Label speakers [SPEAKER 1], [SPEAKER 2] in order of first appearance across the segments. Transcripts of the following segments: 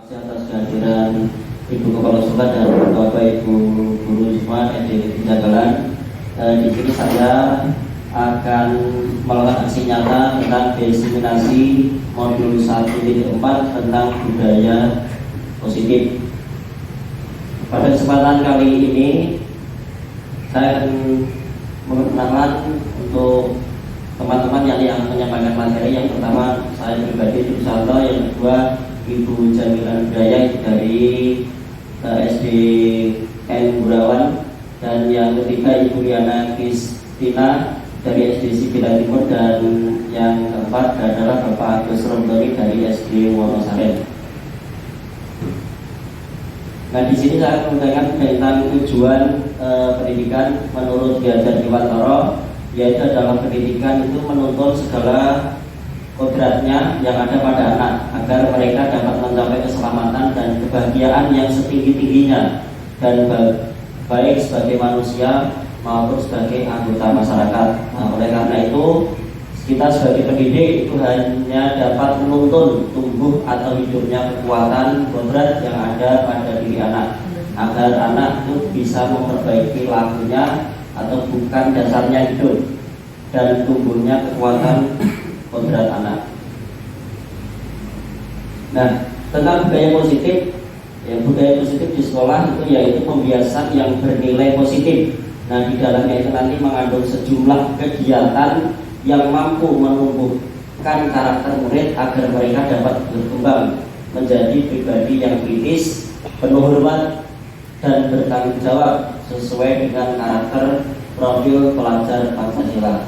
[SPEAKER 1] Terima kasih atas kehadiran Ibu Kepala Sekolah dan Bapak Ibu Guru semua SD Jagalan. Di sini saya akan melakukan aksi nyata tentang diseminasi modul 1.4 tentang budaya positif. Pada kesempatan kali ini saya akan memperkenalkan untuk teman-teman yang menyampaikan materi. Yang pertama saya pribadi Ibu Santo, yang kedua Ibu Jamilan Budaya dari SD N Burawan, dan yang ketiga Ibu Riana Kristina dari SD Sibila Timur, dan yang keempat adalah Bapak Agus Romdoni dari SD Wonosaren. Nah, di sini saya akan menyampaikan tentang tujuan pendidikan menurut Ki Hajar Dewantara, yaitu adalah pendidikan itu menuntun segala kodratnya yang ada pada anak agar mereka dapat mencapai keselamatan dan kebahagiaan yang setinggi-tingginya, dan baik sebagai manusia maupun sebagai anggota masyarakat. Nah, oleh karena itu kita sebagai pendidik itu hanya dapat menuntun tumbuh atau hidupnya kekuatan kodrat yang ada pada diri anak, agar anak itu bisa memperbaiki lakunya atau bukan dasarnya hidup dan tumbuhnya kekuatan kodrat anak. Nah, tentang budaya positif, budaya positif di sekolah itu yaitu pembiasan yang bernilai positif. Nah, di dalamnya itu nanti mengandung sejumlah kegiatan yang mampu menumbuhkan karakter murid agar mereka dapat berkembang menjadi pribadi yang kritis, penuh hormat, dan bertanggung jawab sesuai dengan karakter profil pelajar Pancasila.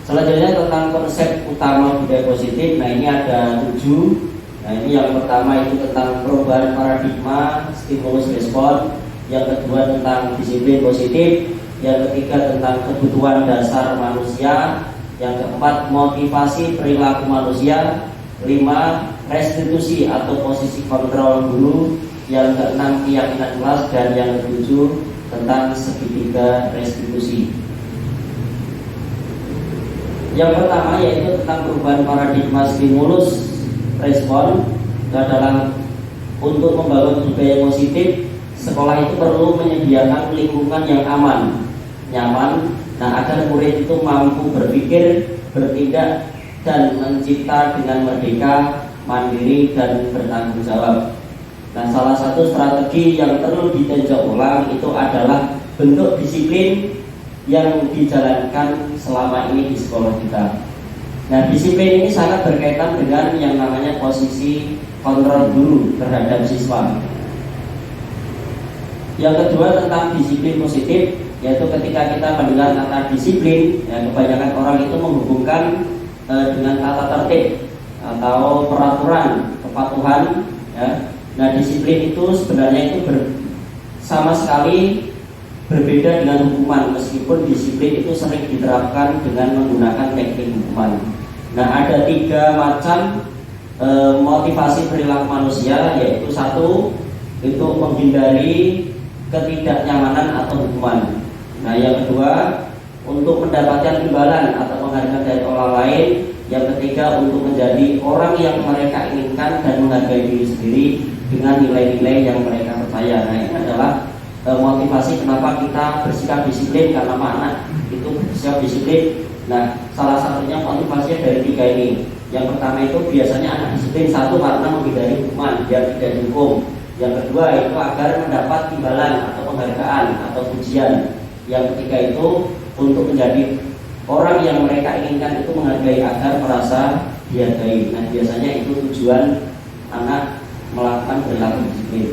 [SPEAKER 1] Selanjutnya tentang konsep utama budaya positif. Nah, ini ada 7. Nah, ini yang pertama itu tentang perubahan paradigma, stimulus respon. Yang kedua tentang disiplin positif. Yang ketiga tentang kebutuhan dasar manusia. Yang keempat motivasi perilaku manusia. 5. Restitusi atau posisi kontrol guru. Yang keenam keyakinan kelas, dan yang ketujuh tentang segitiga restitusi. Yang pertama yaitu tentang perubahan paradigma stimulus respon. Itu adalah untuk membangun budaya positif, sekolah itu perlu menyediakan lingkungan yang aman, nyaman, nah agar murid itu mampu berpikir, bertindak, dan mencipta dengan merdeka, mandiri, dan bertanggung jawab. Nah, salah satu strategi yang perlu ditinjau ulang itu adalah bentuk disiplin yang dijalankan selama ini di sekolah kita. Nah, disiplin ini sangat berkaitan dengan yang namanya posisi kontrol guru terhadap siswa. Yang kedua tentang disiplin positif, yaitu ketika kita mendengar kata disiplin, ya, kebanyakan orang itu menghubungkan dengan tata tertib atau peraturan, kepatuhan, ya. Nah, disiplin itu sebenarnya itu sama sekali berbeda dengan hukuman, meskipun disiplin itu sering diterapkan dengan menggunakan teknik hukuman. Nah, ada 3 macam motivasi perilaku manusia, yaitu 1 itu menghindari ketidaknyamanan atau hukuman. Nah, yang kedua untuk mendapatkan imbalan atau penghargaan dari orang lain. Yang ketiga untuk menjadi orang yang mereka inginkan dan menghargai diri sendiri dengan nilai-nilai yang mereka percaya. Nah, ini adalah motivasi kenapa kita bersikap disiplin, karena anak itu bersikap disiplin. Nah, salah satunya motivasinya dari 3 ini. Yang pertama itu biasanya anak disiplin 1 karena menghindari hukuman, biar tidak dihukum. Yang kedua itu agar mendapat imbalan atau penghargaan atau pujian. Yang ketiga itu untuk menjadi orang yang mereka inginkan, itu menghargai agar merasa dihargai. Nah, biasanya itu tujuan anak melakukan perilaku disiplin.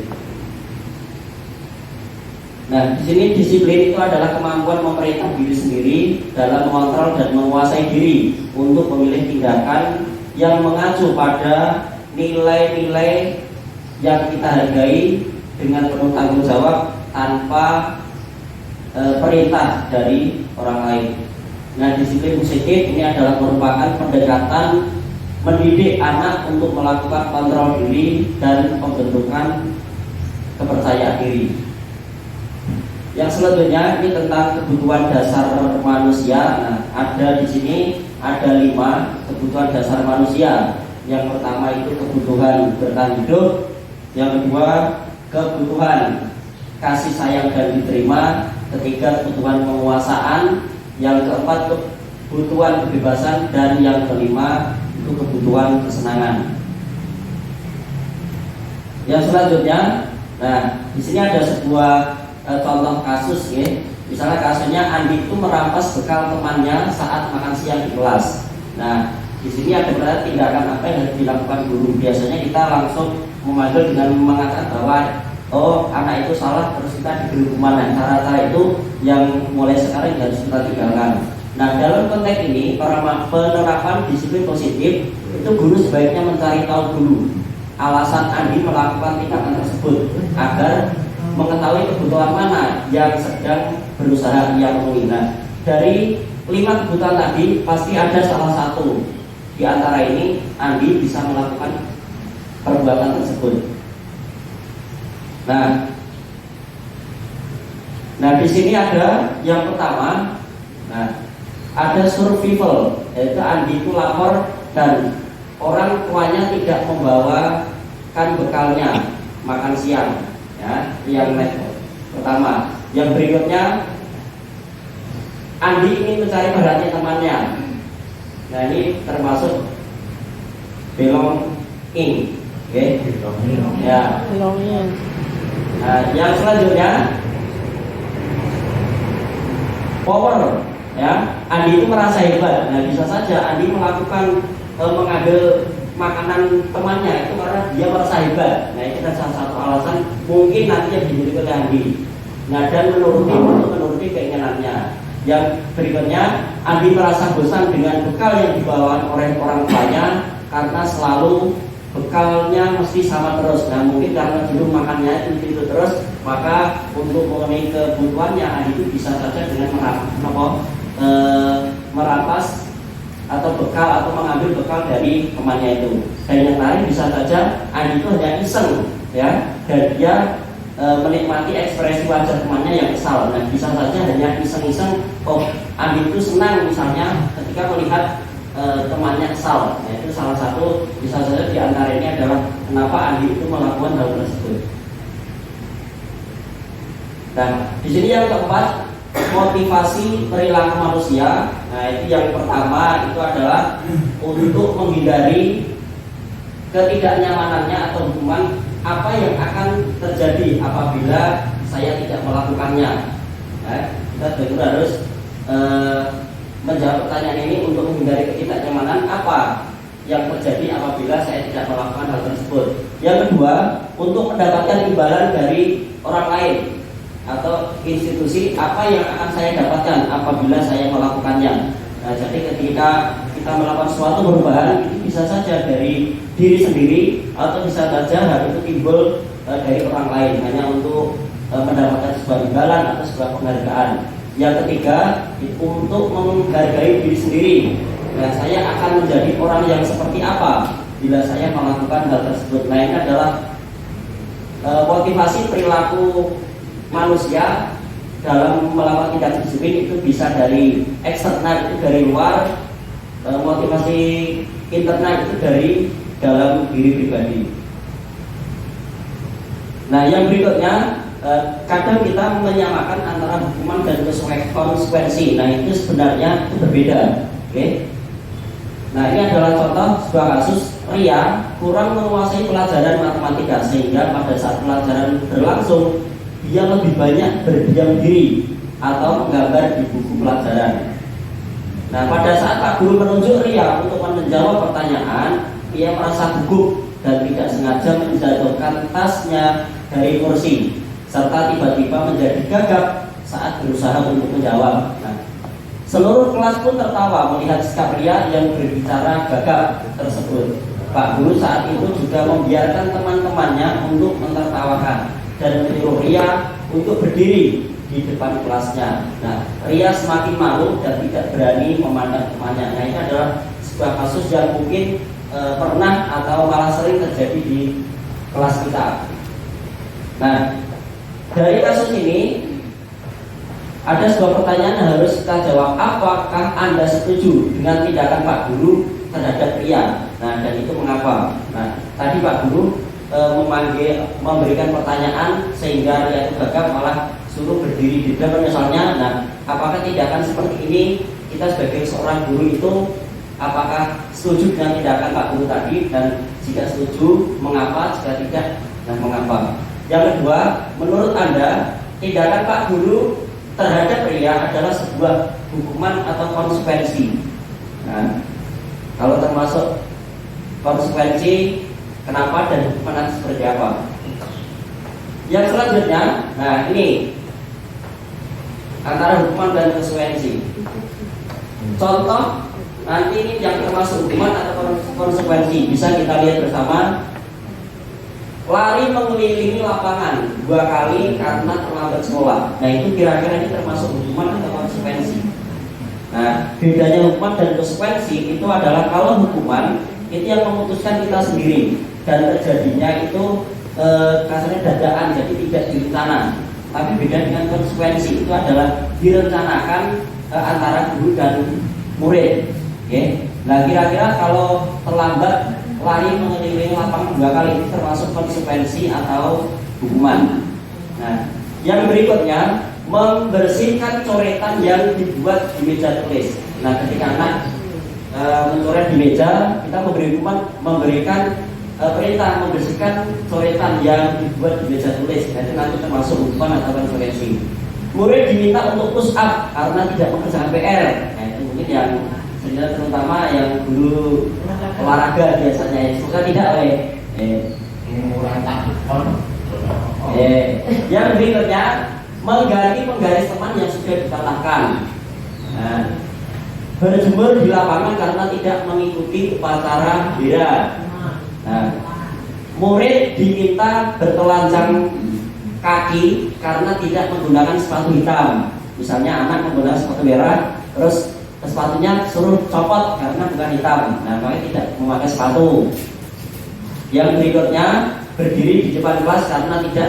[SPEAKER 1] Nah, di sini disiplin itu adalah kemampuan memerintah diri sendiri dalam mengontrol dan menguasai diri untuk memilih tindakan yang mengacu pada nilai-nilai yang kita hargai dengan penuh tanggung jawab tanpa perintah dari orang lain. Nah, disiplin positif ini adalah merupakan pendekatan mendidik anak untuk melakukan kontrol diri dan pembentukan kepercayaan diri. Yang selanjutnya ini tentang kebutuhan dasar manusia. Nah, ada di sini ada 5 kebutuhan dasar manusia. Yang pertama itu kebutuhan bertahan hidup, yang kedua kebutuhan kasih sayang dan diterima, ketiga kebutuhan penguasaan, yang keempat kebutuhan kebebasan, dan yang kelima itu kebutuhan kesenangan. Yang selanjutnya, nah di sini ada sebuah contoh kasus ya. Misalnya kasusnya Andi itu merampas bekal temannya saat makan siang di kelas. Nah di sini ada berarti tindakan apa yang harus dilakukan guru. Biasanya kita langsung memanggil dengan mengatakan bahwa oh anak itu salah, terus kita diberi hukuman. Dan cara-cara itu yang mulai sekarang harus kita tinggalkan. Nah dalam konteks ini penerapan disiplin positif itu guru sebaiknya mencari tahu dulu alasan Andi melakukan tindakan tersebut agar mengetahui kebutuhan mana yang sedang berusaha ia penuhi. Nah dari 5 kebutuhan tadi pasti ada salah satu di antara ini Andi bisa melakukan perbuatan tersebut. Nah di sini ada yang pertama, nah ada survival, yaitu Andi itu lapor dan orang tuanya tidak membawakan bekalnya makan siang. Ya, yang pertama. Yang berikutnya Andi ingin mencari perhatian temannya. Nah ini termasuk belong in, okay? Ya. Nah, yang selanjutnya power, ya. Andi itu merasa hebat. Nah bisa saja Andi melakukan mengambil makanan temannya itu karena dia merasa hebat. Nah itu kan salah satu alasan mungkin nantinya dimiliki oleh Andi. Nah dan menuruti keinginannya. Yang berikutnya, Andi merasa bosan dengan bekal yang dibawa oleh orang tuanya karena selalu bekalnya mesti sama terus. Nah mungkin karena dulu makannya itu terus, maka untuk memenuhi kebutuhannya Andi itu bisa saja dengan merampas atau bekal atau mengambil bekal dari temannya itu. Dan yang lain bisa saja Andi itu hanya iseng, ya, dan dia menikmati ekspresi wajah temannya yang kesal. Nah bisa saja hanya iseng-iseng, oh Andi itu senang misalnya ketika melihat temannya kesal. Nah, itu salah satu bisa saja di antara ini adalah kenapa Andi itu melakukan hal tersebut. Dan di sini yang keempat, motivasi perilaku manusia. Nah itu yang pertama itu adalah untuk menghindari ketidaknyamanannya atau hukuman apa yang akan terjadi apabila saya tidak melakukannya. Nah, kita betul harus menjawab pertanyaan ini untuk menghindari ketidaknyamanan apa yang terjadi apabila saya tidak melakukan hal tersebut. Yang kedua, untuk mendapatkan imbalan dari orang lain atau institusi apa yang akan saya dapatkan apabila saya melakukannya. Nah, jadi ketika kita melakukan suatu perubahan itu bisa saja dari diri sendiri atau bisa saja hal itu timbul dari orang lain hanya untuk mendapatkan sebuah imbalan atau sebuah penghargaan. Yang ketiga, untuk menghargai diri sendiri. Nah, saya akan menjadi orang yang seperti apa bila saya melakukan hal tersebut. Nah, ini adalah motivasi perilaku manusia dalam melakukan tindak disiplin. Itu bisa dari eksternal, itu dari luar, motivasi internal itu dari dalam diri pribadi. Nah yang berikutnya, kadang kita menyamakan antara hukuman dan konsekuensi. Nah itu sebenarnya itu berbeda. Okay? Nah ini adalah contoh sebuah kasus Ria kurang menguasai pelajaran matematika sehingga pada saat pelajaran berlangsung dia lebih banyak berdiam diri atau menggambar di buku pelajaran. Nah pada saat Pak Guru menunjuk Ria untuk menjawab pertanyaan, ia merasa gugup dan tidak sengaja menjatuhkan tasnya dari kursi serta tiba-tiba menjadi gagap saat berusaha untuk menjawab. Nah, seluruh kelas pun tertawa melihat sikap Ria yang berbicara gagap tersebut. Pak Guru saat itu juga membiarkan teman-temannya untuk menertawakan dan menyuruh Ria untuk berdiri di depan kelasnya. Nah, Ria semakin malu dan tidak berani memandang temannya. Nah, ini adalah sebuah kasus yang mungkin pernah atau malah sering terjadi di kelas kita. Nah, dari kasus ini Ada sebuah pertanyaan yang harus kita jawab. Apakah Anda setuju dengan tindakan Pak Guru terhadap Ria? Nah, dan itu mengapa? Nah, tadi Pak Guru memberikan pertanyaan sehingga Ria itu gagap, malah suruh berdiri di depan misalnya. Nah, apakah tindakan seperti ini kita sebagai seorang guru itu apakah setuju dengan tindakan Pak Guru tadi? Dan jika setuju, mengapa? Jika tidak, dan mengapa? Yang kedua, menurut Anda tindakan Pak Guru terhadap Ria adalah sebuah hukuman atau konsekuensi? Nah, kalau termasuk konsekuensi, kenapa, dan hukuman seperti apa? Yang selanjutnya, nah ini antara hukuman dan konsekuensi. Contoh, nanti ini yang termasuk hukuman atau konsekuensi bisa kita lihat bersama. Lari mengelilingi lapangan 2 kali karena terlambat sekolah. Nah, itu kira-kira ini termasuk hukuman atau konsekuensi? Nah, bedanya hukuman dan konsekuensi itu adalah kalau hukuman itu yang memutuskan kita sendiri dan terjadinya itu kasarnya dadaan, jadi tidak direncana. Tapi beda dengan konsekuensi, itu adalah direncanakan antara guru dan murid. Okay? Nah, kira-kira kalau terlambat lari mengelilingi lapangan 2 kali itu termasuk konsekuensi atau hukuman. Nah, yang berikutnya, membersihkan coretan yang dibuat di meja tulis. Nah, ketika anak mencoret di meja, kita memberikan perintah membersihkan coretan yang dibuat di meja tulis. Nah, itu nanti termasuk hukuman atau konsekuensi. Murid diminta untuk push up karena tidak mengerjakan PR. Nah, itu mungkin yang terutama yang guru olahraga biasanya, semoga tidak yang berikutnya, menggaris teman yang sudah dipatahkan. Nah, berjemur di lapangan karena tidak mengikuti upacara bendera. Nah, murid diminta bertelanjang kaki karena tidak menggunakan sepatu hitam. Misalnya anak menggunakan sepatu merah, terus sepatunya suruh copot karena bukan hitam. Nah, makanya tidak memakai sepatu. Yang berikutnya, berdiri di depan kelas karena tidak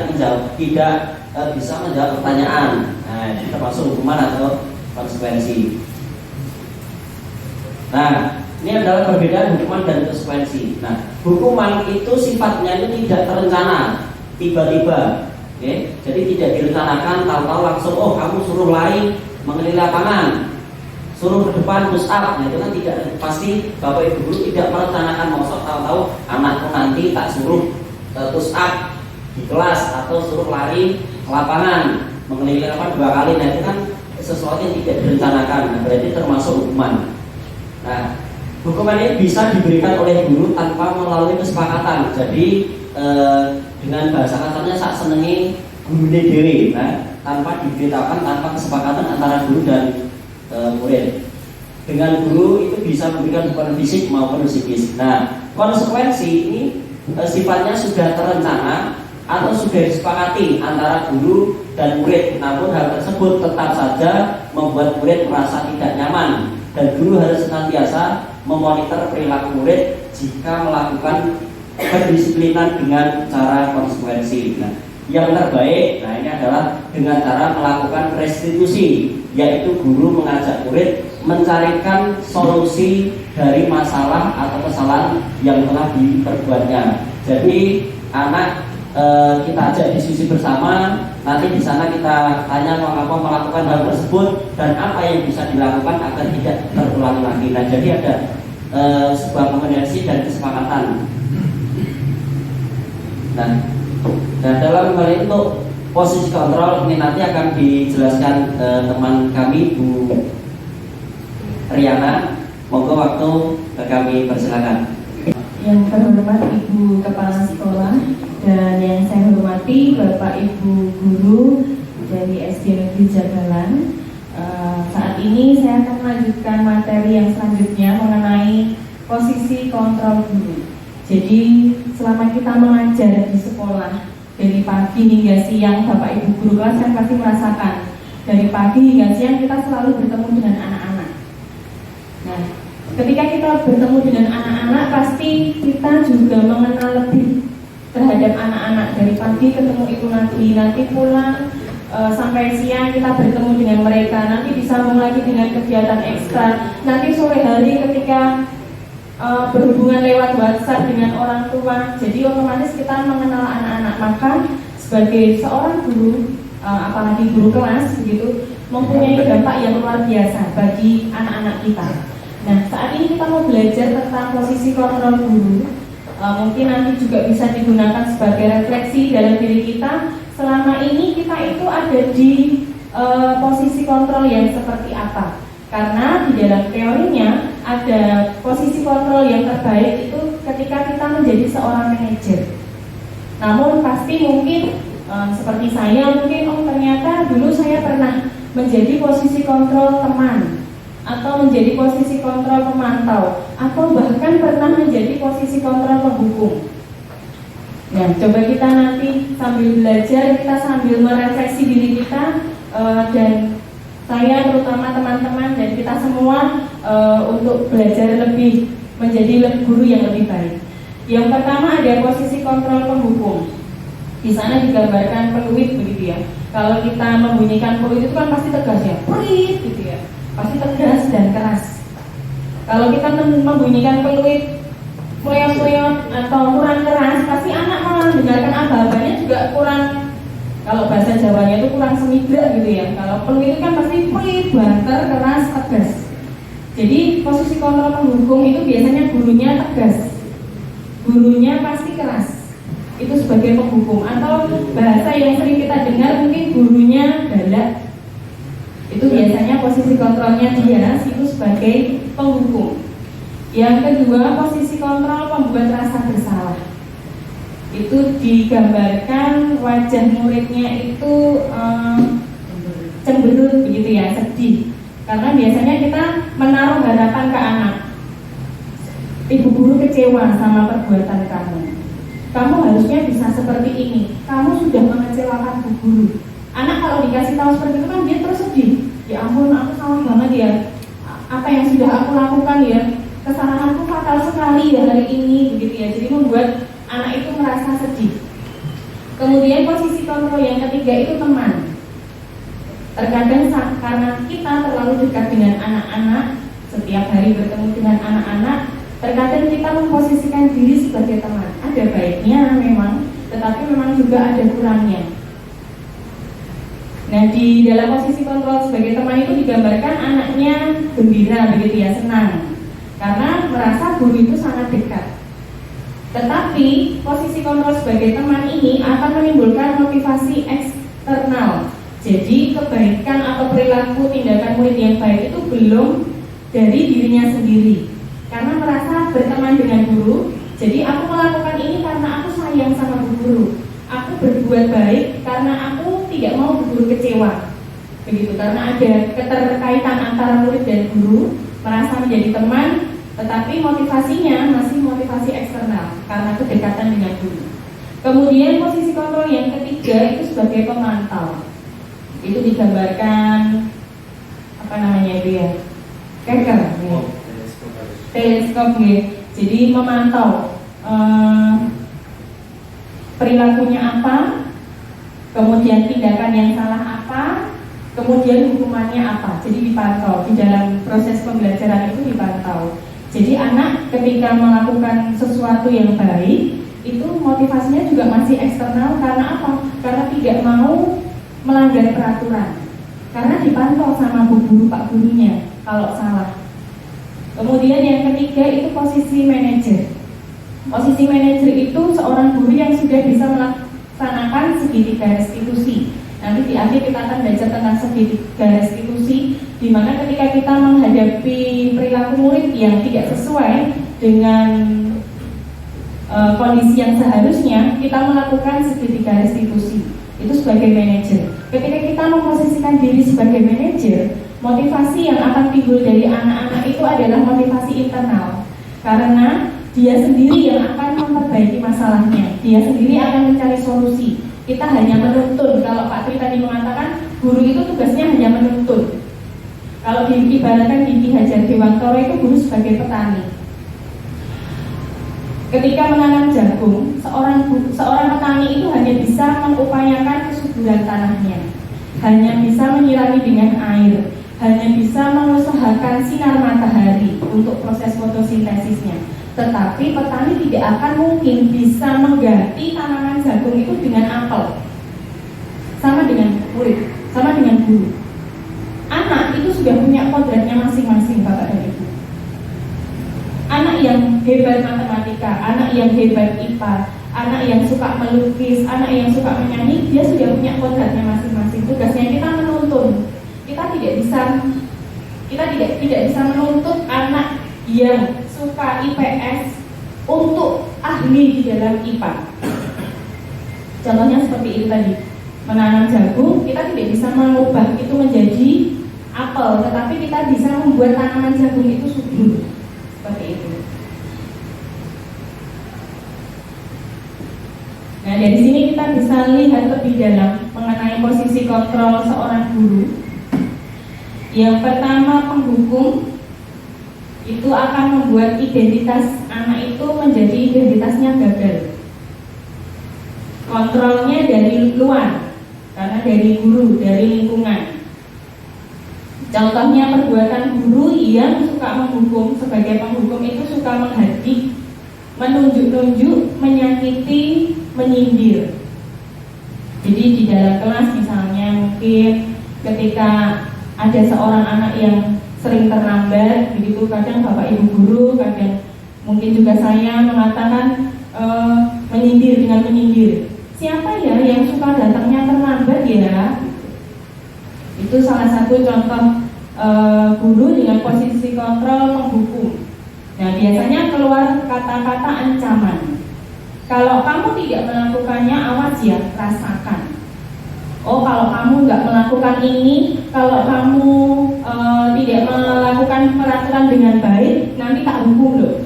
[SPEAKER 1] bisa menjawab pertanyaan. Nah, ini termasuk hukuman atau konsekuensi. Nah, ini adalah perbedaan hukuman dan konsekuensi. Nah, hukuman itu sifatnya itu tidak terencana, tiba-tiba. Okay? Jadi tidak direncanakan, tahu-tahu langsung, oh kamu suruh lari mengelilingi lapangan, suruh ke depan push up. Nah, itu kan tidak pasti. Bapak Ibu guru tidak merencanakan, maksud tahu-tahu anakku nanti tak suruh push up di kelas atau suruh lari ke lapangan mengelilingi lapangan 2 kali. Nah, itu kan sesuatu yang tidak direncanakan. Nah, berarti termasuk hukuman. Nah, hukuman ini bisa diberikan oleh guru tanpa melalui kesepakatan. Jadi dengan bahasa kasarnya sak senengi guru dewe. Nah, tanpa diberitakan, tanpa kesepakatan antara guru dan murid. Dengan guru itu bisa memberikan hukuman fisik maupun psikis. Nah, konsekuensi ini sifatnya sudah terencana atau sudah disepakati antara guru dan murid. Namun hal tersebut tetap saja membuat murid merasa tidak nyaman, dan guru harus senantiasa memonitor perilaku murid jika melakukan pendisiplinan dengan cara konsekuensi. Nah, yang terbaik, nah ini adalah dengan cara melakukan restitusi, yaitu guru mengajak murid mencarikan solusi dari masalah atau kesalahan yang telah diperbuatnya. Jadi anak kita ajak diskusi bersama, nanti di sana kita tanya mengapa melakukan hal tersebut dan apa yang bisa dilakukan agar tidak terulang lagi. Nah, jadi ada sebuah komunikasi dan kesepakatan. Nah, dalam hal itu untuk posisi kontrol ini nanti akan dijelaskan teman kami Bu Riana. Monggo waktu kami persilakan.
[SPEAKER 2] Yang terhormat Ibu Kepala Sekolah dan yang saya hormati Bapak Ibu Guru dari SD Negeri Jagalan. Saat ini saya akan melanjutkan materi yang selanjutnya mengenai posisi kontrol guru. Jadi selama kita mengajar di sekolah dari pagi hingga siang, Bapak Ibu Guru kelas kan pasti merasakan dari pagi hingga siang kita selalu bertemu dengan anak-anak. Nah, ketika kita bertemu dengan anak-anak, pasti kita juga mengenal lebih terhadap anak-anak. Dari pagi ketemu itu nanti pulang sampai siang kita bertemu dengan mereka, nanti disambung lagi dengan kegiatan ekstra, nanti sore hari ketika berhubungan lewat WhatsApp dengan orang tua. Jadi otomatis kita mengenal anak-anak. Maka sebagai seorang guru, apalagi guru kelas begitu, mempunyai dampak yang luar biasa bagi anak-anak kita. Nah, saat ini kita mau belajar tentang posisi kontrol guru. Mungkin nanti juga bisa digunakan sebagai refleksi dalam diri kita. Selama ini kita itu ada di posisi kontrol yang seperti apa? Karena di dalam teorinya ada posisi kontrol yang terbaik itu ketika kita menjadi seorang manajer. Namun pasti mungkin seperti saya mungkin ternyata dulu saya pernah menjadi posisi kontrol teman, atau menjadi posisi kontrol pemantau, atau bahkan pernah menjadi posisi kontrol penghukum. Nah, coba kita nanti sambil belajar, kita sambil merefleksi diri kita, dan saya terutama teman-teman dan kita semua untuk belajar lebih menjadi guru yang lebih baik. Yang pertama ada posisi kontrol penghukum. Di sana digambarkan peluit begitu ya. Kalau kita membunyikan peluit itu kan pasti tegas ya, peluit gitu ya, pasti tegas dan keras. Kalau kita membunyikan peluit meleot-meleot atau kurang keras, pasti anak mendengarkan aba-abanya juga kurang. Kalau bahasa Jawanya itu kurang semigra gitu ya. Kalau peluit itu kan pasti pelit, banter, keras, tegas. Jadi posisi kontrol penghukum itu biasanya gurunya tegas, gurunya pasti keras. Itu sebagai penghukum. Atau bahasa yang sering kita dengar mungkin gurunya galak. Itu biasanya posisi kontrolnya dia itu sebagai penghukum. Yang kedua, posisi kontrol pembuat rasa bersalah. Itu digambarkan wajah muridnya itu cemberut begitu ya, sedih. Karena biasanya kita menaruh harapan ke anak. Ibu guru kecewa sama perbuatan kamu. Kamu harusnya bisa seperti ini. Kamu sudah mengecewakan bu guru. Anak kalau dikasih tahu seperti itu kan dia terus sedih. Ya ampun, aku salah banget ya. Apa yang sudah aku lakukan ya, kesalahanku fatal sekali ya hari ini begitu ya. Jadi membuat anak itu merasa sedih. Kemudian posisi kontrol yang ketiga itu teman. Terkadang karena kita terlalu dekat dengan anak-anak, setiap hari bertemu dengan anak-anak, terkadang kita memposisikan diri sebagai teman. Ada baiknya memang, tetapi memang juga ada kurangnya. Nah, di dalam posisi kontrol sebagai teman itu digambarkan anaknya gembira begitu ya, senang karena merasa guru itu sangat dekat. Tetapi posisi kontrol sebagai teman ini akan menimbulkan motivasi eksternal. Jadi kebaikan atau perilaku tindakan murid yang baik itu belum dari dirinya sendiri. Karena merasa berteman dengan guru, jadi aku melakukan ini karena aku sayang sama bu guru. Aku berbuat baik karena aku tidak mau bu guru kecewa. Begitu, karena ada keterkaitan antara murid dan guru, merasa menjadi teman. Tetapi motivasinya masih motivasi eksternal karena kedekatan dengan guru. Kemudian posisi kontrol yang ketiga itu sebagai pemantau. Itu digambarkan apa namanya itu ya, keker, ya. Teleskop ya. Jadi memantau perilakunya apa, kemudian tindakan yang salah apa, kemudian hukumannya apa. Jadi dipantau di dalam proses pembelajaran itu dipantau. Jadi anak ketika melakukan sesuatu yang baik itu motivasinya juga masih eksternal karena apa? Karena tidak mau melanggar peraturan. Karena dipantau sama bu guru pak gurunya kalau salah. Kemudian yang ketiga itu posisi manajer. Posisi manajer itu seorang guru yang sudah bisa melaksanakan segitiga restitusi. Nanti di akhir kita akan belajar tentang segitiga restitusi, di mana ketika kita menghadapi perilaku murid yang tidak sesuai dengan kondisi yang seharusnya, kita melakukan segitiga restitusi. Itu sebagai manajer. Ketika kita memposisikan diri sebagai manajer, motivasi yang akan timbul dari anak-anak itu adalah motivasi internal. Karena dia sendiri yang akan memperbaiki masalahnya, dia sendiri akan mencari solusi. Kita hanya menuntun. Kalau Pak Tri tadi mengatakan guru itu tugasnya hanya menuntun. Kalau diibaratkan di Ki Hajar Dewantara itu guru sebagai petani. Ketika menanam jagung, seorang petani itu hanya bisa mengupayakan kesuburan tanahnya. hanya bisa menyirami dengan air, hanya bisa mengusahakan sinar matahari untuk proses fotosintesisnya. Tetapi petani tidak akan mungkin bisa mengganti tanaman jagung itu dengan apel. Sama dengan murid, sama dengan guru. Anak itu sudah punya kodratnya masing-masing, Bapak dan Ibu. Anak yang hebat matematika, anak yang hebat IPA, anak yang suka melukis, anak yang suka menyanyi, dia sudah punya kodratnya masing-masing. Tugasnya kita menuntun. Kita tidak bisa menuntut anak yang suka IPS untuk ahli di dalam IPA. Contohnya seperti itu tadi, menanam jagung, kita tidak bisa mengubah itu menjadi apel, tetapi kita bisa membuat tanaman jagung itu subur. Seperti itu. Nah, dari sini kita bisa lihat lebih dalam mengenai posisi kontrol seorang guru. Yang pertama, penghukum itu akan membuat identitas anak itu menjadi identitasnya gagal. Kontrolnya dari luar, karena dari guru, dari lingkungan. Contohnya perbuatan guru yang suka menghukum, sebagai penghukum itu suka menghadik, menunjuk-nunjuk, menyakiti, menyindir. Jadi di dalam kelas misalnya mungkin ketika ada seorang anak yang sering terlambat, begitu kadang Bapak Ibu guru, kadang mungkin juga saya mengatakan menyindir dengan menyindir. Siapa ya yang suka datangnya terlambat ya? Itu salah satu contoh guru dengan posisi kontrol menghukum. Nah, biasanya keluar kata-kata ancaman. Kalau kamu tidak melakukannya, awas ya, rasakan. Oh, kalau kamu nggak melakukan ini, kalau kamu tidak melakukan peraturan dengan baik, nanti tak hukum loh.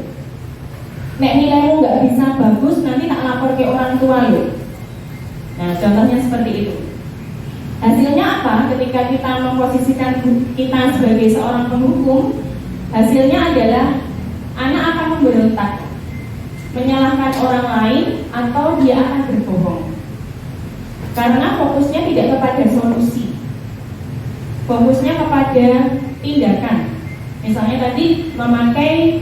[SPEAKER 2] Nek nilaimu nggak bisa bagus, nanti tak lapor ke orang tua loh. Nah, contohnya seperti itu. Hasilnya apa? Ketika kita memposisikan kita sebagai seorang penghukum, hasilnya adalah anak akan memberontak, menyalahkan orang lain, atau dia akan berbohong. Karena fokusnya tidak kepada solusi, fokusnya kepada tindakan. Misalnya tadi memakai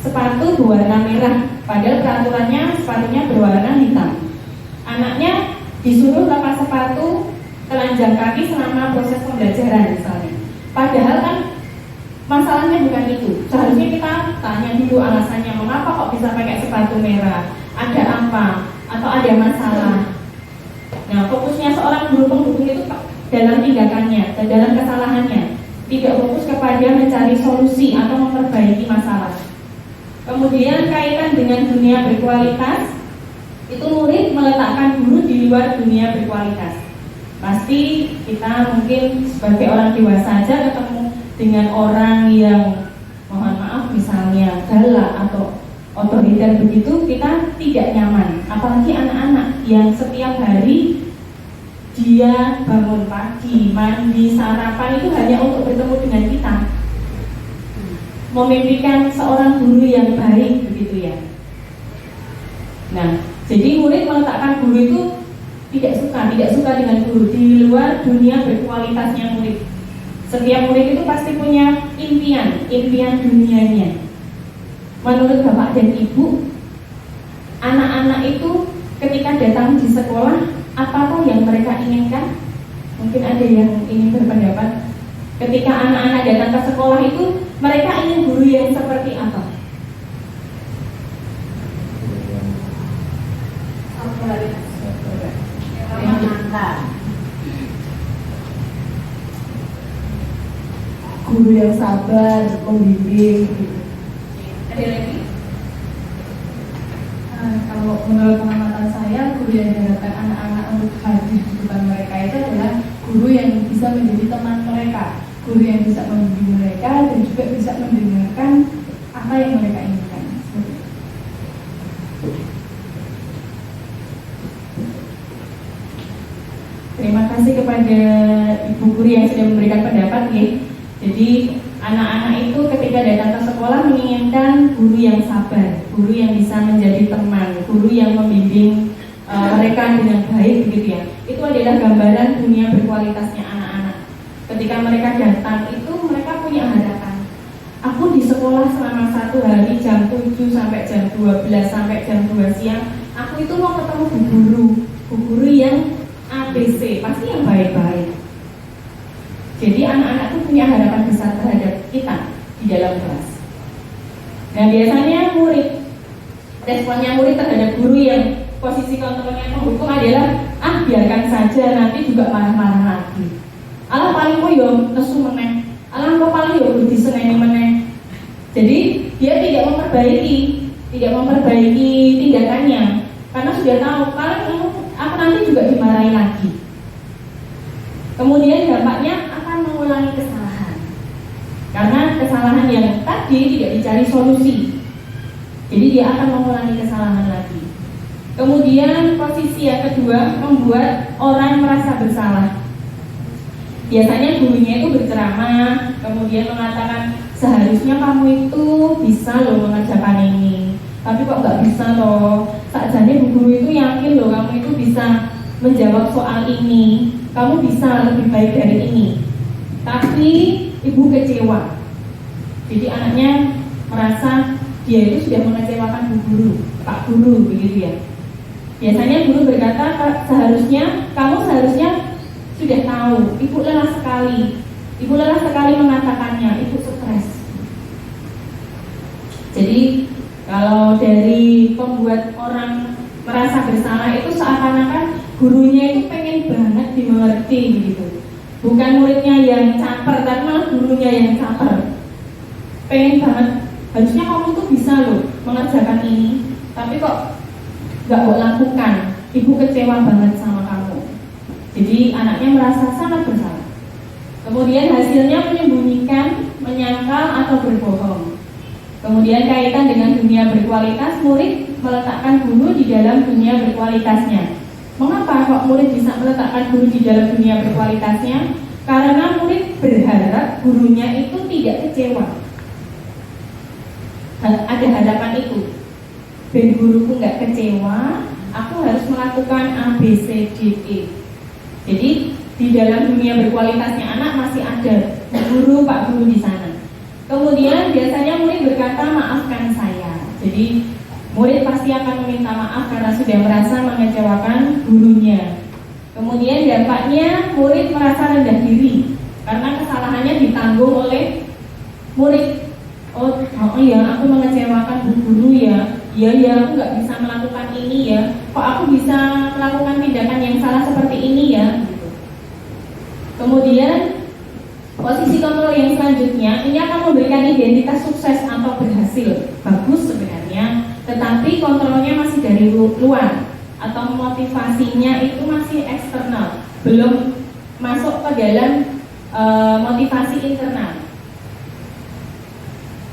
[SPEAKER 2] sepatu berwarna merah, padahal peraturannya sepatunya berwarna hitam. Anaknya disuruh lepas sepatu, telanjang kaki selama proses pembelajaran misalnya. Padahal kan masalahnya bukan itu. Seharusnya kita tanya dulu alasannya, mengapa kok bisa pakai sepatu merah, ada apa, atau ada masalah. Nah, fokusnya seorang guru penghukum itu dalam tindakannya dan dalam kesalahannya, tidak fokus kepada mencari solusi atau memperbaiki masalah. Kemudian kaitan dengan dunia berkualitas, itu murid meletakkan guru di luar dunia berkualitas. Pasti kita mungkin sebagai orang dewasa saja ketemu dengan orang yang mohon maaf misalnya galak atau otoriter begitu, kita tidak nyaman. Apalagi anak-anak yang setiap hari dia bangun pagi, mandi, sarapan itu hanya untuk bertemu dengan kita, memimpikan seorang guru yang baik begitu ya. Nah, jadi murid meletakkan guru itu tidak suka dengan guru di luar dunia berkualitasnya murid. Setiap murid itu pasti punya impian dunianya. Menurut Bapak dan Ibu, anak-anak itu ketika datang di sekolah, apakah yang mereka inginkan? Mungkin ada yang ingin berpendapat. Ketika anak-anak datang ke sekolah itu, mereka ingin guru yang seperti apa?
[SPEAKER 3] Guru yang sabar, membimbing.
[SPEAKER 2] Ada lagi?
[SPEAKER 3] Kalau menurut pengamatan saya, guru yang diharapkan anak-anak untuk hadir di depan mereka itu adalah guru yang bisa menjadi teman mereka, guru yang bisa membimbing mereka dan juga bisa mendengarkan apa yang mereka inginkan.
[SPEAKER 2] Terima kasih kepada Ibu Guru yang sudah memberikan pendapat ya. Jadi anak-anak itu ketika datang ke sekolah menginginkan guru yang sabar, guru yang bisa menjadi teman, guru yang membimbing mereka dengan baik begitu ya. Itu adalah gambaran dunia dunia berkualitasnya anak-anak. Ketika mereka datang itu mereka punya harapan. Aku di sekolah selama 1 hari jam 7 sampai jam 12 sampai jam 2 siang. Aku itu mau ketemu bu guru yang ABC, pasti yang baik-baik. Jadi anak-anak itu punya harapan besar terhadap kita di dalam kelas. Nah biasanya responnya murid terhadap guru yang posisi kontrolnya menghukum adalah biarkan saja, nanti juga marah-marah lagi. Alah paling kok yo nesu meneh. Alah kok paling yo kudu diseneni meneh. Jadi dia tidak memperbaiki tindakannya karena sudah tahu paling aku nanti juga dimarahi lagi. Kemudian dampaknya akan mengulangi kesalahan. Karena kesalahan yang tadi tidak dicari solusi. Jadi dia akan mengulangi kesalahan lagi. Kemudian posisi yang kedua membuat orang merasa bersalah. Biasanya gurunya itu berceramah, kemudian mengatakan seharusnya kamu itu bisa loh mengerjakan ini, tapi kok nggak bisa loh. Sakjane bu guru itu yakin loh kamu itu bisa menjawab soal ini, kamu bisa lebih baik dari ini. Tapi ibu kecewa. Jadi anaknya merasa dia itu sudah mengecewakan bu guru, pak guru begitu ya. Biasanya guru berkata kamu seharusnya sudah tahu, ibu lelah sekali mengatakannya, ibu stres. Jadi kalau dari pembuat orang merasa bersalah itu seakan-akan gurunya itu pengen banget dimengerti begitu. Bukan muridnya yang caper, tapi malah gurunya yang caper. Pengen banget, harusnya kamu tuh bisa loh mengerjakan ini, tapi kok gak mau lakukan, ibu kecewa banget sama kamu. Jadi anaknya merasa sangat bersalah. Kemudian hasilnya menyembunyikan, menyangkal atau berbohong. Kemudian kaitan dengan dunia berkualitas, murid meletakkan guru di dalam dunia berkualitasnya. Mengapa kok murid bisa meletakkan guru di dalam dunia berkualitasnya? Karena murid berharap gurunya itu tidak kecewa. Ada harapan itu. Ben guruku nggak kecewa, aku harus melakukan A, B, C, D, E. Jadi di dalam dunia berkualitasnya anak masih ada guru, pak guru di sana. Kemudian biasanya murid berkata maafkan saya. Jadi murid pasti akan meminta maaf karena sudah merasa mengecewakan gurunya. Kemudian dampaknya murid merasa rendah diri karena kesalahannya ditanggung oleh murid. Oh ya, aku mengecewakan bu guru ya. Ya aku nggak bisa melakukan ini ya. Kok aku bisa melakukan tindakan yang salah seperti ini ya? Gitu. Kemudian posisi kontrol yang selanjutnya ini akan memberikan identitas sukses atau berhasil. Bagus sebenarnya, tetapi kontrolnya masih dari luar atau motivasinya itu masih eksternal, belum masuk ke dalam motivasi internal.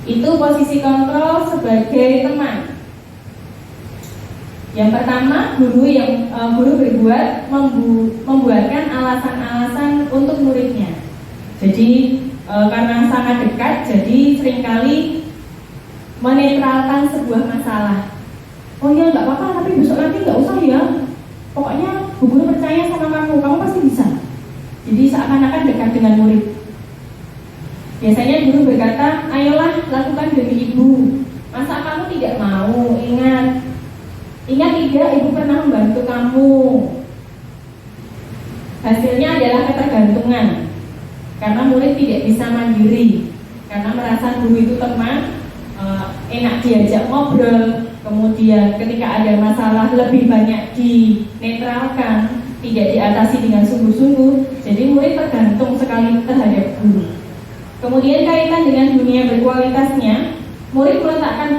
[SPEAKER 2] Itu posisi kontrol sebagai teman. Yang pertama, guru berbuat membuatkan alasan-alasan untuk muridnya. Jadi karena sangat dekat, jadi seringkali menetralkan sebuah masalah. Oh ya nggak apa-apa, tapi besok nanti nggak usah ya. Pokoknya bu guru percaya sama kamu pasti bisa. Jadi seakan-akan dekat dengan murid. Biasanya guru berkata, ayolah lakukan demi ibu. Masa kamu tidak mau? Ingat tidak, ibu pernah membantu kamu. Hasilnya adalah ketergantungan. Karena murid tidak bisa mandiri. Karena merasa guru itu teman, enak diajak ngobrol. Kemudian ketika ada masalah lebih banyak dinetralkan, tidak diatasi dengan sungguh-sungguh. Jadi murid tergantung sekali terhadap guru. Kemudian kaitan dengan dunia berkualitasnya, murid meletakkan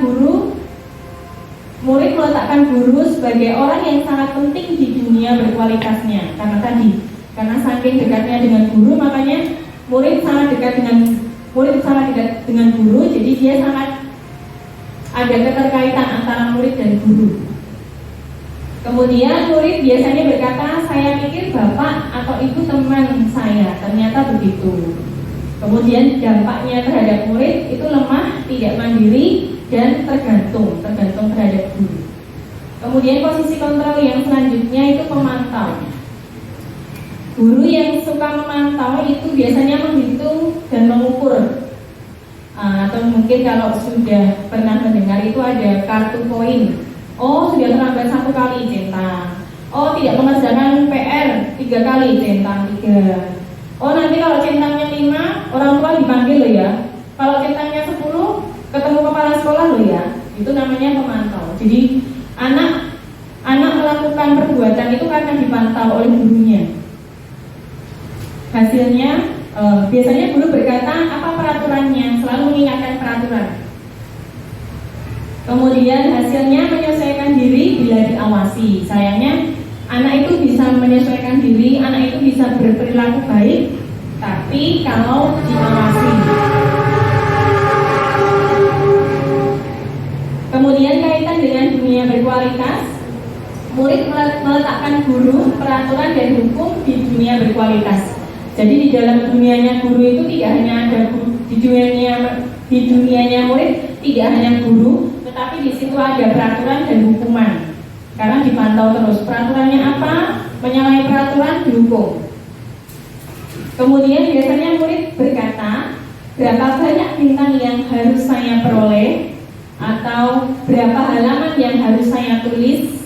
[SPEAKER 2] guru sebagai orang yang sangat penting di dunia berkualitasnya. Karena saking dekatnya dengan guru, makanya murid sangat dekat dengan guru. Jadi dia sangat ada keterkaitan antara murid dan guru. Kemudian murid biasanya berkata, saya pikir bapak atau ibu teman saya, ternyata begitu. Kemudian dampaknya terhadap murid itu lemah, tidak mandiri, dan tergantung terhadap guru. Kemudian posisi kontrol yang selanjutnya itu pemantau. Guru yang suka memantau itu biasanya menghitung dan mengukur. Atau mungkin kalau sudah pernah mendengar itu ada kartu poin. Oh, sudah terlambat 1 kali, centang. Oh, tidak mengerjakan PR 3 kali, centang 3. Oh, nanti kalau centangnya 5, orang tua dipanggil loh ya. Kalau centangnya 10, ketemu kepala sekolah loh ya. Itu namanya pemantau. Jadi anak melakukan perbuatan itu karena dipantau oleh gurunya. Hasilnya biasanya guru berkata apa peraturannya, selalu mengingatkan peraturan. Kemudian hasilnya menyesuaikan diri bila diawasi. Sayangnya anak itu bisa menyesuaikan diri, anak itu bisa berperilaku baik, tapi kalau diawasi. Kemudian kaitan dengan dunia berkualitas, murid meletakkan guru, peraturan dan hukum di dunia berkualitas. Jadi di dalam dunianya guru itu tidak hanya ada guru, di dunianya murid tidak hanya guru, tetapi di situ ada peraturan dan hukuman. Karena dipantau terus peraturannya apa, menyalahi peraturan dihukum. Kemudian biasanya murid berkata, berapa banyak bintang yang harus saya peroleh, atau berapa halaman yang harus saya tulis.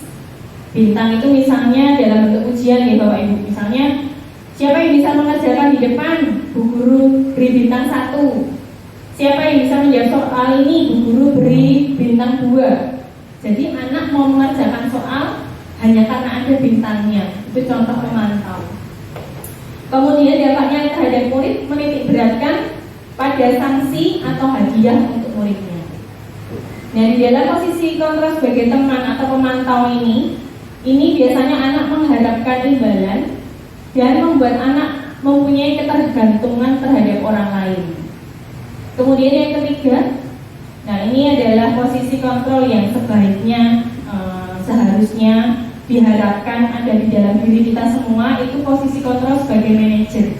[SPEAKER 2] Bintang itu misalnya dalam bentuk ujian ya Bapak Ibu. Misalnya siapa yang bisa mengerjakan di depan, Bu Guru beri bintang 1. Siapa yang bisa menjawab soal ini, Bu Guru beri bintang 2. Jadi anak mau mengerjakan soal hanya karena ada bintangnya. Itu contoh memantau. Kemudian dampaknya terhadap murid menitik beratkan pada sanksi atau hadiah untuk muridnya. Nah, di dalam posisi kontrol sebagai teman atau pemantau ini biasanya anak mengharapkan imbalan dan membuat anak mempunyai ketergantungan terhadap orang lain. Kemudian yang ketiga, nah ini adalah posisi kontrol yang sebaiknya seharusnya diharapkan ada di dalam diri kita semua, itu posisi kontrol sebagai manajer.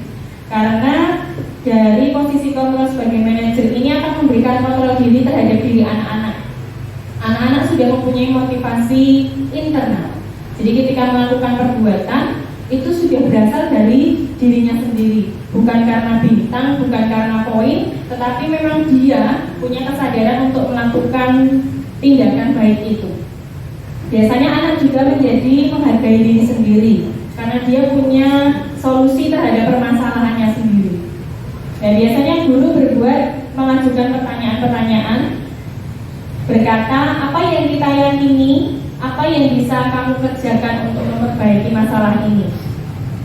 [SPEAKER 2] Karena dari posisi kontrol sebagai manajer ini akan memberikan kontrol diri terhadap diri anak-anak. Anak-anak sudah mempunyai motivasi internal. Jadi ketika melakukan perbuatan itu sudah berasal dari dirinya sendiri, bukan karena bintang, bukan karena poin, tetapi memang dia punya kesadaran untuk melakukan tindakan baik itu. Biasanya anak juga menjadi menghargai diri sendiri karena dia punya solusi terhadap permasalahannya sendiri. Dan biasanya guru mengajukan pertanyaan-pertanyaan, berkata apa yang kita yakini, apa yang bisa kamu kerjakan untuk memperbaiki masalah ini.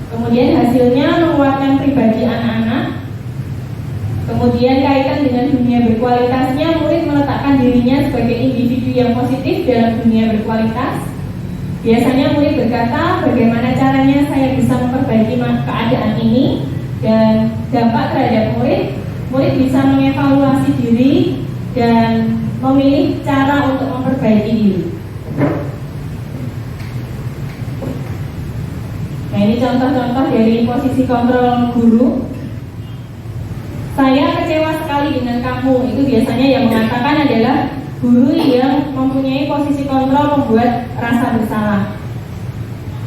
[SPEAKER 2] Kemudian hasilnya menguatkan pribadi anak-anak. Kemudian kaitan dengan dunia berkualitasnya, murid meletakkan dirinya sebagai individu yang positif dalam dunia berkualitas. Biasanya murid berkata, bagaimana caranya saya bisa memperbaiki keadaan ini, dan dampak terhadap murid bisa mengevaluasi diri dan memilih cara untuk memperbaiki diri. Nah, ini contoh-contoh dari posisi kontrol guru. Saya kecewa sekali dengan kamu. Itu biasanya yang mengatakan adalah guru yang mempunyai posisi kontrol membuat rasa bersalah.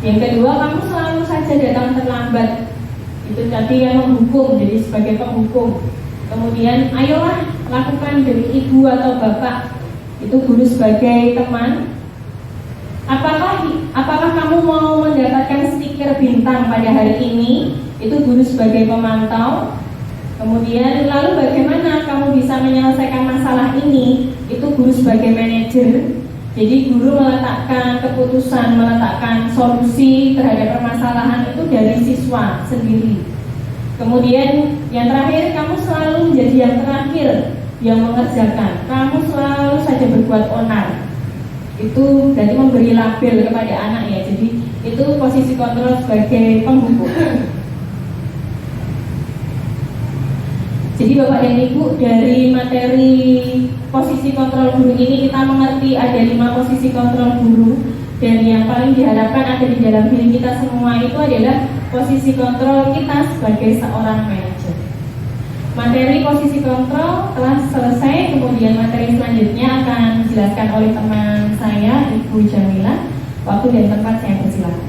[SPEAKER 2] Yang kedua, kamu selalu saja datang terlambat. Itu tadi yang menghukum, jadi sebagai penghukum. Kemudian, ayolah lakukan dari ibu atau bapak. Itu guru sebagai teman. Apakah kamu mau mendapatkan stiker bintang pada hari ini? Itu guru sebagai pemantau. Kemudian lalu bagaimana kamu bisa menyelesaikan masalah ini? Itu guru sebagai manajer. Jadi guru meletakkan keputusan, meletakkan solusi terhadap permasalahan itu dari siswa sendiri. Kemudian yang terakhir, kamu selalu menjadi yang terakhir yang mengerjakan. Kamu selalu saja berbuat onar. Itu berarti memberi label kepada anak ya. Jadi itu posisi kontrol sebagai penghukum. Jadi Bapak dan Ibu, dari materi posisi kontrol guru ini kita mengerti ada 5 posisi kontrol guru. Dan yang paling diharapkan ada di dalam diri kita semua itu adalah posisi kontrol kita sebagai seorang manajer. Materi posisi kontrol telah selesai, kemudian materi selanjutnya akan dijelaskan oleh teman saya, Ibu Jamila. Waktu dan tempat saya persilakan.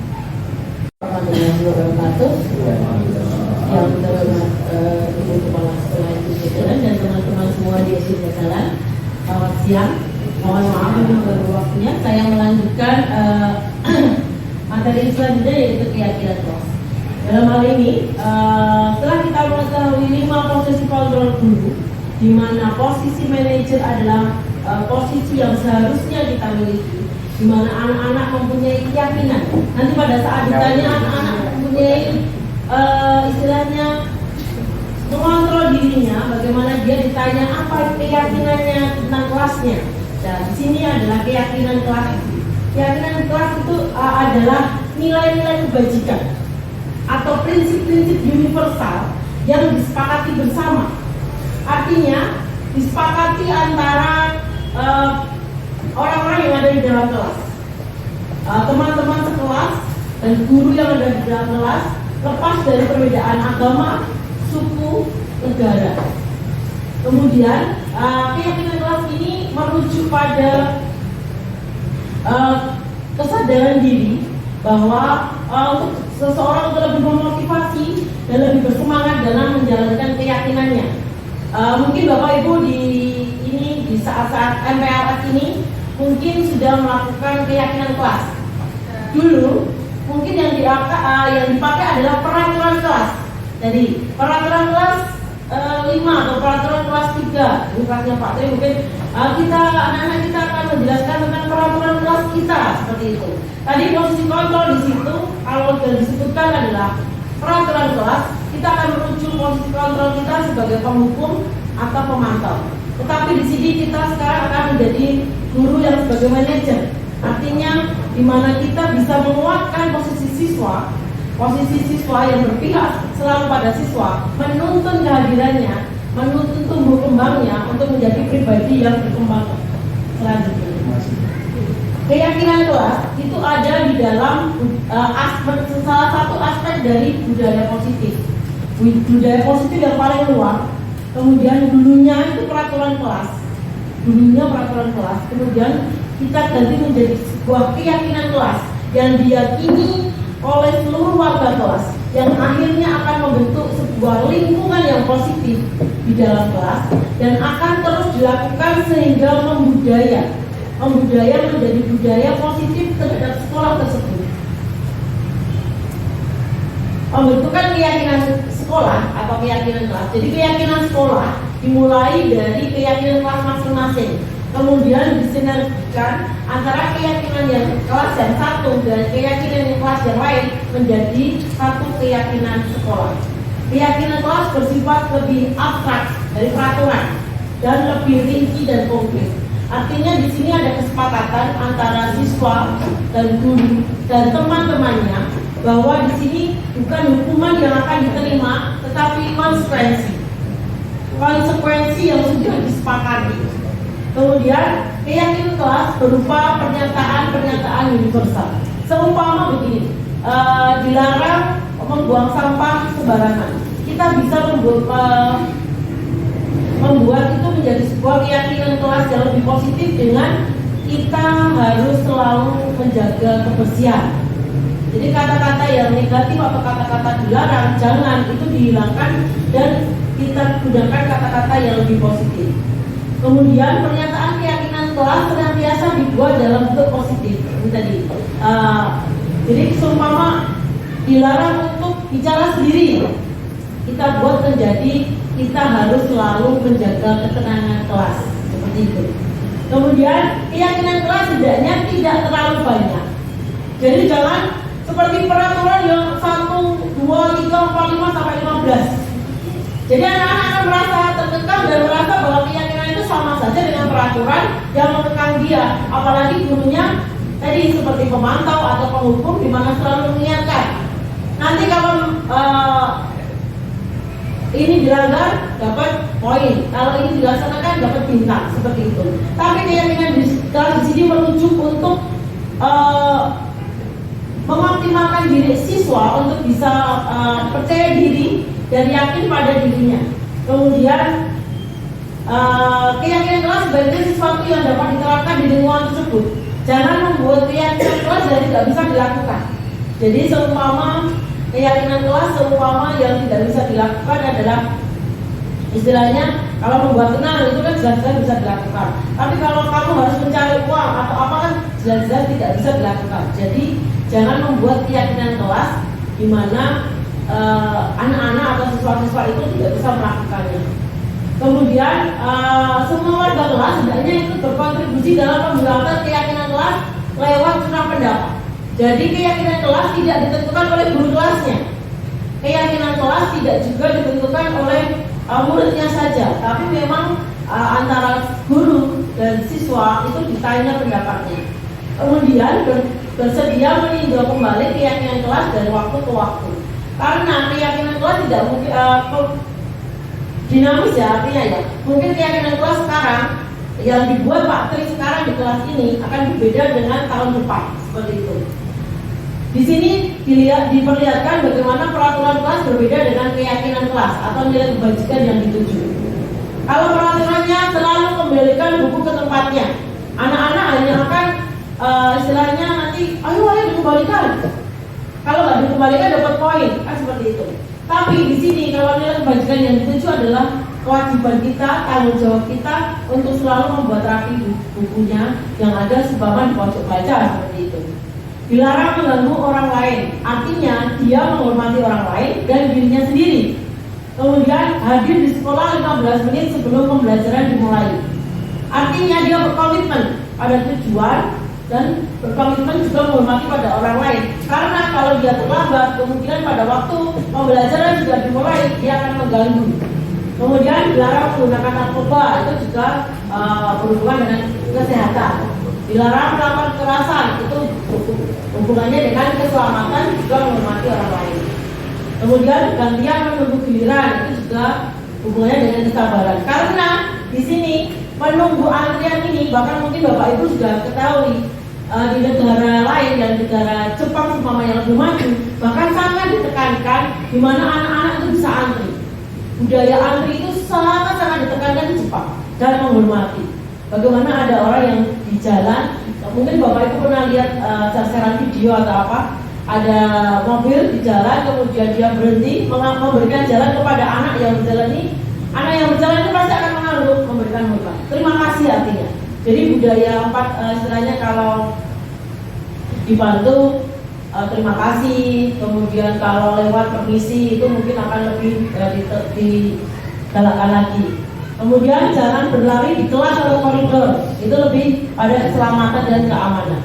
[SPEAKER 4] wabarakatuh. Yang terhormat Ibu Kepala Sekolah Ibu Jagalan dan teman-teman semua di SD Jagalan, selamat siang. Mohon maaf untuk baru waktunya. Saya melanjutkan materi selanjutnya, yaitu keyakinan kelas. Dalam hal ini, setelah kita mengetahui 5 posisi kontrol guru, di mana posisi manajer adalah posisi yang seharusnya kita miliki, di mana anak-anak mempunyai keyakinan. Nanti pada saat ditanya anak-anak mempunyai istilahnya mengontrol dirinya, bagaimana dia ditanya apa keyakinannya tentang kelasnya. Dan di sini adalah keyakinan kelas. Keyakinan kelas itu adalah nilai-nilai kebajikan atau prinsip-prinsip universal yang disepakati bersama. Artinya disepakati antara orang-orang yang ada di dalam kelas, teman-teman sekelas dan guru yang ada di dalam kelas, lepas dari perbedaan agama, suku, negara. Kemudian keyakinan kelas ini merujuk pada kesadaran diri bahwa untuk seseorang untuk lebih memotivasi dan lebih bersemangat dalam menjalankan keyakinannya. Mungkin Bapak Ibu di saat-saat MPLS ini mungkin sudah melakukan keyakinan kelas. Dulu mungkin yang dipakai adalah peraturan kelas. Jadi peraturan kelas 5 atau peraturan kelas 3. Ini kelasnya Pak Tri, mungkin anak-anak kita akan menjelaskan tentang peraturan kelas kita seperti itu. Tadi posisi kontrol di situ kalau sudah disebutkan adalah peraturan kelas, kita akan merujuk posisi kontrol kita sebagai penghukum atau pemantau. Tetapi di sini kita sekarang akan menjadi guru yang sebagai manajer. Artinya di mana kita bisa menguatkan posisi siswa yang berpihak selalu pada siswa, menuntun kehadirannya, menuntun tumbuh kembangnya untuk menjadi pribadi yang berkembang selanjutnya. Keyakinan kelas itu ada di dalam salah satu aspek dari budaya positif. Budaya positif yang paling luas. Kemudian dulunya itu peraturan kelas, kemudian kita ganti menjadi sebuah keyakinan kelas yang diyakini oleh seluruh warga kelas, yang akhirnya akan membentuk sebuah lingkungan yang positif di dalam kelas dan akan terus dilakukan sehingga membudaya menjadi budaya positif terhadap sekolah tersebut. Pembentukan keyakinan sekolah atau keyakinan kelas. Jadi keyakinan sekolah dimulai dari keyakinan kelas masing-masing, kemudian disinergikan antara keyakinan yang kelas yang satu dan keyakinan yang kelas yang lain menjadi satu keyakinan sekolah. Keyakinan kelas bersifat lebih abstrak dari peraturan dan lebih rinci dan konkret. Artinya di sini ada kesepakatan antara siswa dan guru dan teman-temannya bahwa di sini bukan hukuman yang akan diterima, tetapi konsekuensi yang sudah disepakati. Kemudian keyakinan kelas berupa pernyataan universal. Seumpama begini, dilarang membuang sampah sembarangan. Kita bisa membuat itu menjadi sebuah keyakinan kelas yang lebih positif dengan kita harus selalu menjaga kebersihan. Jadi kata-kata yang negatif atau kata-kata dilarang, jangan, itu dihilangkan dan kita gunakan kata-kata yang lebih positif. Kemudian pernyataan keyakinan kelas senantiasa dibuat dalam bentuk positif. Ini tadi. Jadi seumpama dilarang untuk bicara sendiri, kita buat menjadi kita harus selalu menjaga ketenangan kelas, seperti itu. Kemudian keyakinan kelas setidaknya tidak terlalu banyak. Jadi jangan seperti peraturan yang 1, 2, 3, 4, 5 sampai 15. Jadi anak-anak akan merasa tertekan dan merasa bahwa keyakinan itu sama saja dengan peraturan yang mengekang dia. Apalagi gurunya tadi seperti pemantau atau penghukum di mana selalu mengingatkan. Nanti kalau ini dilanggar dapat poin, kalau ini dilaksanakan dapat bintang, seperti itu. Tapi keyakinan di sini merujuk untuk mengoptimalkan diri siswa untuk bisa percaya diri dan yakin pada dirinya. Kemudian keyakinan kelas sebagai sesuatu yang dapat diterapkan di lingkungan tersebut. Jangan membuat keyakinan kelas yang tidak bisa dilakukan. Jadi seumpama keyakinan kelas seumpama yang tidak bisa dilakukan adalah istilahnya kalau membuat tenang itu kan jelas-jelas bisa dilakukan. Tapi kalau kamu harus mencari uang atau apa kan jelas-jelas tidak bisa dilakukan. Jadi jangan membuat keyakinan kelas di mana anak-anak atau siswa-siswa itu tidak bisa melakukannya. Kemudian semua warga kelas hendaknya itu berkontribusi dalam pembuatan keyakinan kelas lewat curah pendapat. Jadi keyakinan kelas tidak ditentukan oleh guru kelasnya. Keyakinan kelas tidak juga ditentukan oleh muridnya saja, tapi memang antara guru dan siswa itu ditanya pendapatnya. Kemudian bersedia meninjau kembali keyakinan kelas dari waktu ke waktu. Karena keyakinan kelas tidak mungkin dinamis ya, artinya ya. Mungkin keyakinan kelas sekarang yang dibuat Pak Tri sekarang di kelas ini akan berbeda dengan tahun depan, seperti itu. Di sini diperlihatkan bagaimana peraturan kelas berbeda dengan keyakinan kelas atau nilai kebajikan yang dituju. Kalau peraturannya selalu kembalikan buku ke tempatnya, anak-anak hanya akan istilahnya nanti, ayo dikembalikan. Kalau nggak dikembalikan dapat poin, kan seperti itu. Tapi di sini kalau nilai kebajikan yang dituju adalah kewajiban kita, tanggung jawab kita untuk selalu membuat rapi bukunya yang ada sumbangan di pojok baca, seperti itu. Dilarang mengganggu orang lain, artinya dia menghormati orang lain dan dirinya sendiri. Kemudian hadir di sekolah 15 menit sebelum pembelajaran dimulai. Artinya dia berkomitmen pada tujuan dan berkomitmen juga menghormati pada orang lain. Karena kalau dia terlambat, kemungkinan pada waktu pembelajaran sudah dimulai dia akan mengganggu. Kemudian dilarang menggunakan narkoba, itu juga berhubungan dengan kesehatan. Dilarang melakukan kekerasan, itu hubungannya dengan keselamatan juga menghormati orang lain. Kemudian gantian menunggu giliran, itu juga hubungannya dengan kesabaran. Karena di sini menunggu antrian ini, bahkan mungkin Bapak Ibu sudah ketahui di negara lain dan negara Jepang seumpama yang lebih maju, bahkan sangat ditekankan di mana anak-anak itu bisa antri. Budaya antri itu sangat ditekankan di Jepang dan menghormati. Bagaimana ada orang yang di jalan, mungkin Bapak Ibu pernah lihat sasaran video atau apa, ada mobil di jalan, kemudian dia berhenti memberikan jalan kepada anak yang berjalan ini. Anak yang berjalan itu pasti akan mengangguk, memberikan hormat. Terima kasih artinya. Jadi budaya istilahnya kalau dibantu terima kasih, kemudian kalau lewat permisi itu mungkin akan lebih digalakkan lagi. Kemudian jangan berlari di kelas atau koridor, itu lebih pada keselamatan dan keamanan.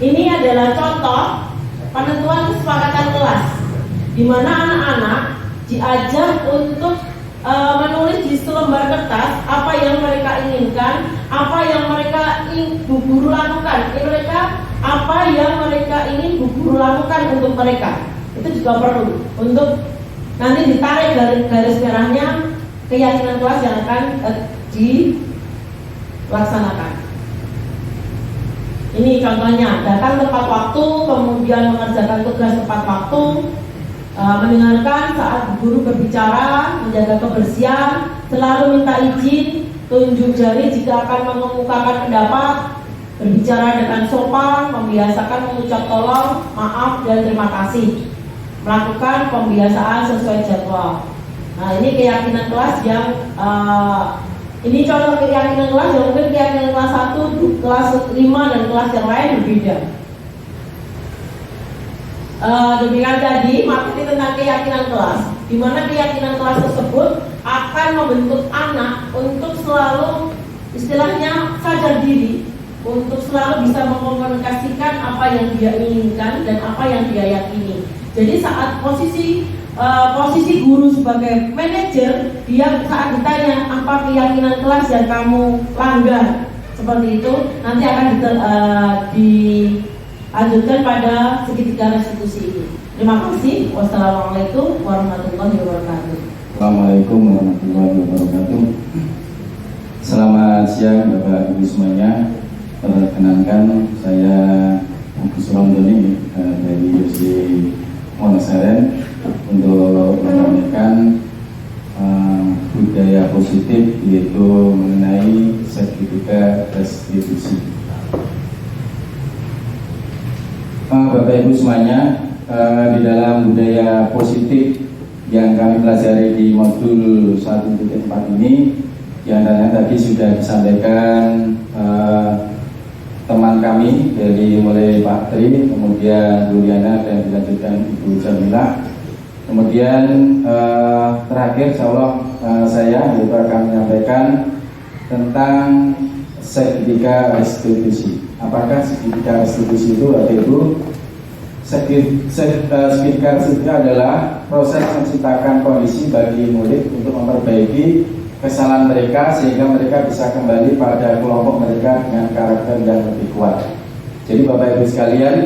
[SPEAKER 4] Ini adalah contoh penentuan kesepakatan kelas, di mana anak-anak diajar untuk menulis di selembar kertas apa yang mereka inginkan, apa yang mereka ingin bu guru lakukan, apa yang mereka ingin bu guru lakukan untuk mereka. Itu juga perlu untuk nanti ditarik garis merahnya keyakinan kelas yang akan dilaksanakan. Ini contohnya, datang tepat waktu, kemudian mengerjakan tugas tepat waktu, mendengarkan saat guru berbicara, menjaga kebersihan, selalu minta izin, tunjuk jari jika akan mengemukakan pendapat, berbicara dengan sopan, membiasakan mengucap tolong, maaf, dan terima kasih, melakukan pembiasaan sesuai jadwal. Nah, ini keyakinan kelas yang ini contoh keyakinan kelas yang mungkin keyakinan kelas 1, kelas 5 dan kelas yang lain berbeda. Demikian tadi materi tentang keyakinan kelas, di mana keyakinan kelas tersebut akan membentuk anak untuk selalu istilahnya sadar diri, untuk selalu bisa mengkomunikasikan apa yang dia inginkan dan apa yang dia yakini. Jadi saat posisi guru sebagai manajer, dia saat ditanya apa keyakinan kelas yang kamu langgar seperti itu, nanti akan dilanjutkan pada segitiga restitusi ini. Terima kasih. Wassalamualaikum warahmatullahi wabarakatuh.
[SPEAKER 5] Assalamualaikum warahmatullahi wabarakatuh. Selamat siang Bapak Ibu semuanya. Perkenalkan saya Agus Romdoni dari USD Wonosaren untuk menyampaikan budaya positif, yaitu mengenai sertifikat restitusi. Bapak Ibu semuanya, di dalam budaya positif yang kami pelajari di modul 1.4 ini, yang tadi sudah disampaikan teman kami dari mulai Pak Tri, kemudian Juliana, dan dilanjutkan Ibu Jamila. Kemudian terakhir insya Allah saya akan menyampaikan tentang segitiga restitusi. Apakah segitiga restitusi itu, Ibu? Segitiga restitusi adalah proses menciptakan kondisi bagi murid untuk memperbaiki kesalahan mereka sehingga mereka bisa kembali pada kelompok mereka dengan karakter yang lebih kuat. Jadi Bapak Ibu sekalian,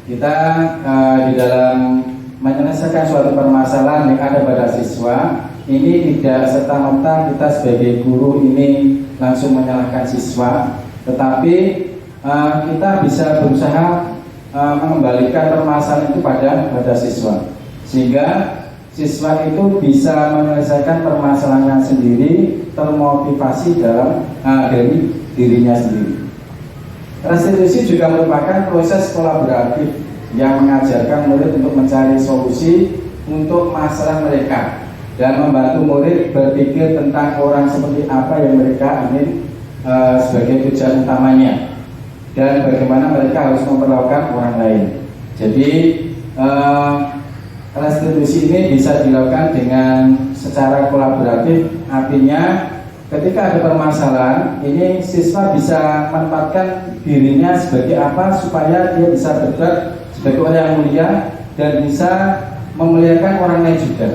[SPEAKER 5] kita di dalam menyelesaikan suatu permasalahan yang ada pada siswa ini tidak serta-merta kita sebagai guru ini langsung menyalahkan siswa, tetapi kita bisa berusaha mengembalikan permasalahan itu pada siswa, sehingga siswa itu bisa menyelesaikan permasalahannya sendiri, termotivasi dari dirinya sendiri. Restitusi juga merupakan proses kolaboratif yang mengajarkan murid untuk mencari solusi untuk masalah mereka dan membantu murid berpikir tentang orang seperti apa yang mereka ingin sebagai tujuan utamanya dan bagaimana mereka harus memperlakukan orang lain. Jadi restitusi ini bisa dilakukan dengan secara kolaboratif, artinya ketika ada permasalahan ini siswa bisa menempatkan dirinya sebagai apa supaya dia bisa berbuat sebagai orang yang mulia dan bisa memuliakan orang lain juga.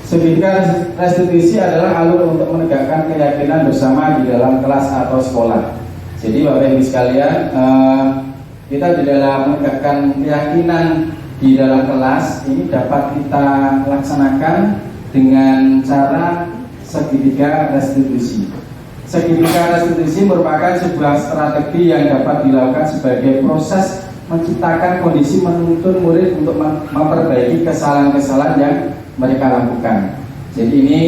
[SPEAKER 5] Segitiga restitusi adalah alur untuk menegakkan keyakinan bersama di dalam kelas atau sekolah. Jadi Bapak Ibu sekalian, kita di dalam menegakkan keyakinan di dalam kelas ini dapat kita laksanakan dengan cara segitiga restitusi. Segitiga restitusi merupakan sebuah strategi yang dapat dilakukan sebagai proses menciptakan kondisi menuntun murid untuk memperbaiki kesalahan-kesalahan yang mereka lakukan. Jadi ini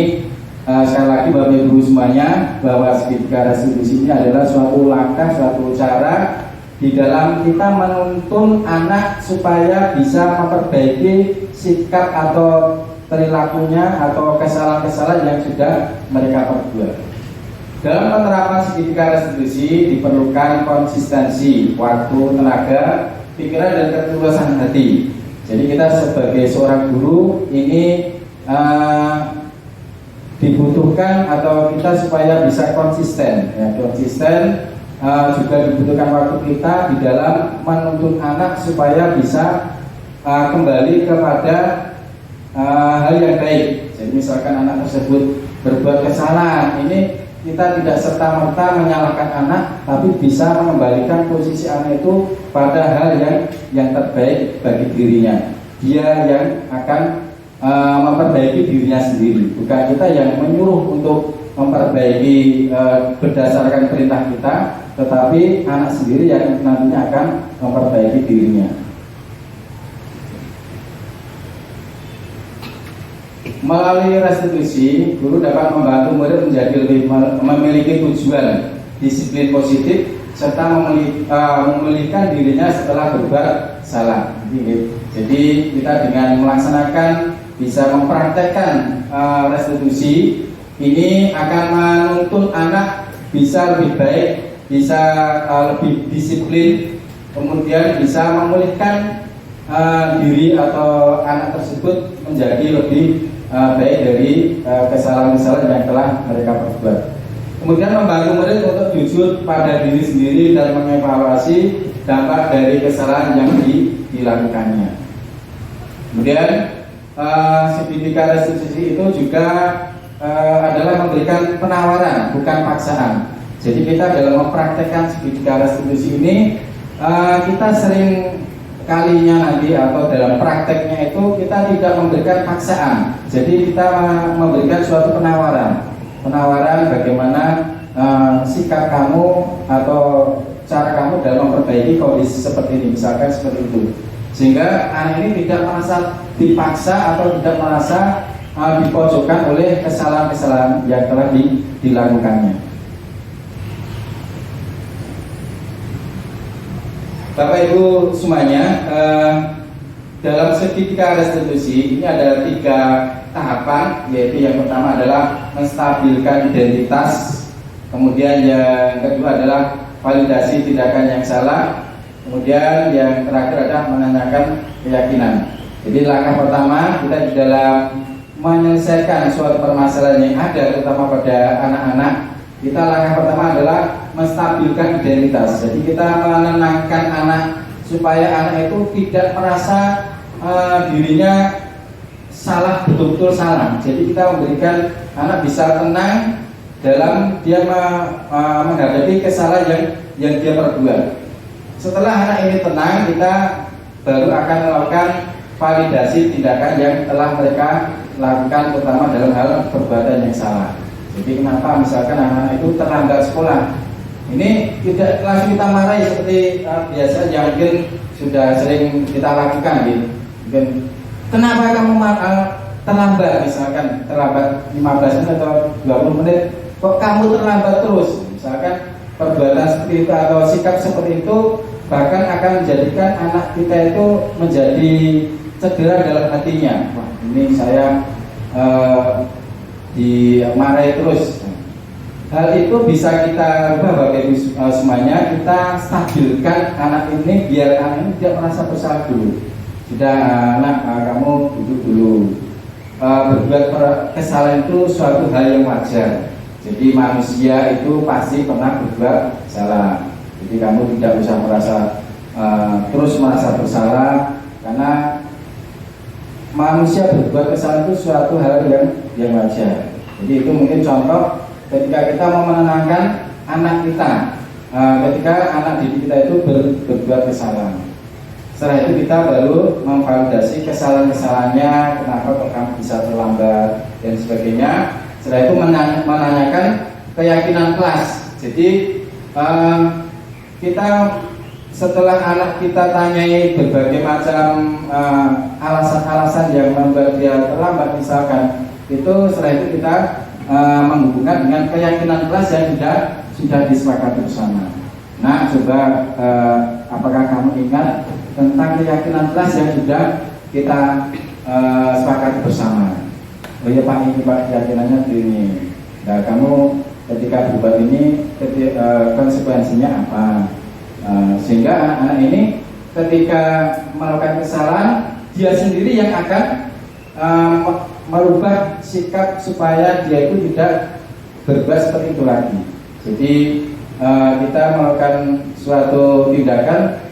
[SPEAKER 5] sekali lagi Bapak Ibu semuanya, bahwa segitiga restitusi ini adalah suatu langkah, suatu cara di dalam kita menuntun anak supaya bisa memperbaiki sikap atau perilakunya atau kesalahan-kesalahan yang sudah mereka perbuat. Dalam penerapan segitiga restitusi diperlukan konsistensi waktu, tenaga, pikiran, dan ketulusan hati. Jadi kita sebagai seorang guru ini dibutuhkan atau kita supaya bisa konsisten, ya, konsisten juga dibutuhkan waktu kita di dalam menuntun anak supaya bisa kembali kepada hal yang baik. Jadi misalkan anak tersebut berbuat kesalahan, ini kita tidak serta-merta menyalahkan anak, tapi bisa mengembalikan posisi anak itu pada hal yang terbaik bagi dirinya. Dia yang akan memperbaiki dirinya sendiri, bukan kita yang menyuruh untuk memperbaiki berdasarkan perintah kita, tetapi anak sendiri yang nantinya akan memperbaiki dirinya. Melalui restitusi, guru dapat membantu murid menjadi lebih memiliki tujuan, disiplin positif, serta memulihkan dirinya setelah berbuat salah. Jadi kita dengan melaksanakan, bisa mempraktekkan restitusi ini akan menuntun anak bisa lebih baik, bisa lebih disiplin, kemudian bisa memulihkan diri atau anak tersebut menjadi lebih baik dari kesalahan-kesalahan yang telah mereka perbuat. Kemudian membantu murid untuk jujur pada diri sendiri dan mengevaluasi dampak dari kesalahan yang dilakukannya. Kemudian segitiga restitusi itu juga adalah memberikan penawaran, bukan paksaan. Jadi kita dalam mempraktekkan segitiga restitusi ini kita sering kalinya nanti atau dalam prakteknya itu kita tidak memberikan paksaan. Jadi kita memberikan suatu penawaran bagaimana sikap kamu atau cara kamu dalam memperbaiki kondisi seperti ini, misalkan seperti itu, sehingga anak ini tidak merasa dipaksa atau tidak merasa dipojokkan oleh kesalahan-kesalahan yang telah dilakukannya. Bapak Ibu semuanya, dalam segitiga restitusi ini ada 3 tahapan, yaitu yang pertama adalah menstabilkan identitas, kemudian yang kedua adalah validasi tindakan yang salah, kemudian yang terakhir adalah menanyakan keyakinan. Jadi langkah pertama kita di dalam menyelesaikan suatu permasalahan yang ada, terutama pada anak-anak, kita langkah pertama adalah menstabilkan identitas. Jadi kita menenangkan anak supaya anak itu tidak merasa dirinya salah, betul-betul salah. Jadi kita memberikan anak bisa tenang dalam dia menghadapi kesalahan yang dia perbuat. Setelah anak ini tenang, kita baru akan melakukan validasi tindakan yang telah mereka lakukan, terutama dalam hal perbuatan yang salah. Jadi kenapa misalkan anak-anak itu terlambat sekolah, ini tidak langsung kita marahi seperti biasa yang mungkin sudah sering kita lakukan gitu. Mungkin, kenapa kamu terlambat, misalkan terlambat 15 menit atau 20 menit, kok kamu terlambat terus? Misalkan perbuatan seperti itu atau sikap seperti itu bahkan akan menjadikan anak kita itu menjadi cedera dalam hatinya. Wah, ini saya dimarahi terus. Hal itu bisa kita ubah Bapak Ibu semuanya. Kita stabilkan anak ini biar anak ini tidak merasa bersalah dulu. Sudah anak, kamu duduk dulu. Berbuat kesalahan itu suatu hal yang wajar. Jadi manusia itu pasti pernah berbuat salah. Jadi kamu tidak usah merasa terus merasa bersalah, karena manusia berbuat kesalahan itu suatu hal yang wajar. Jadi itu mungkin contoh ketika kita mau menenangkan anak kita, ketika anak didik kita itu berbuat kesalahan. Setelah itu kita baru memvalidasi kesalahan-kesalahannya, kenapa kok kamu bisa terlambat dan sebagainya. Setelah itu menanyakan keyakinan kelas. Jadi kita setelah anak kita tanyai berbagai macam alasan-alasan yang membuat dia terlambat misalkan, itu setelah itu kita menghubungkan dengan keyakinan kelas yang sudah disepakati bersama. Nah, coba apakah kamu ingat tentang keyakinan kelas yang sudah kita sepakati bersama? Oh iya Pak, ini Pak, keyakinannya begini. Nah, kamu ketika berbuat ini konsekuensinya apa? Sehingga anak-anak ini ketika melakukan kesalahan, dia sendiri yang akan merubah sikap supaya dia itu tidak berbuat seperti itu lagi. Jadi kita melakukan suatu tindakan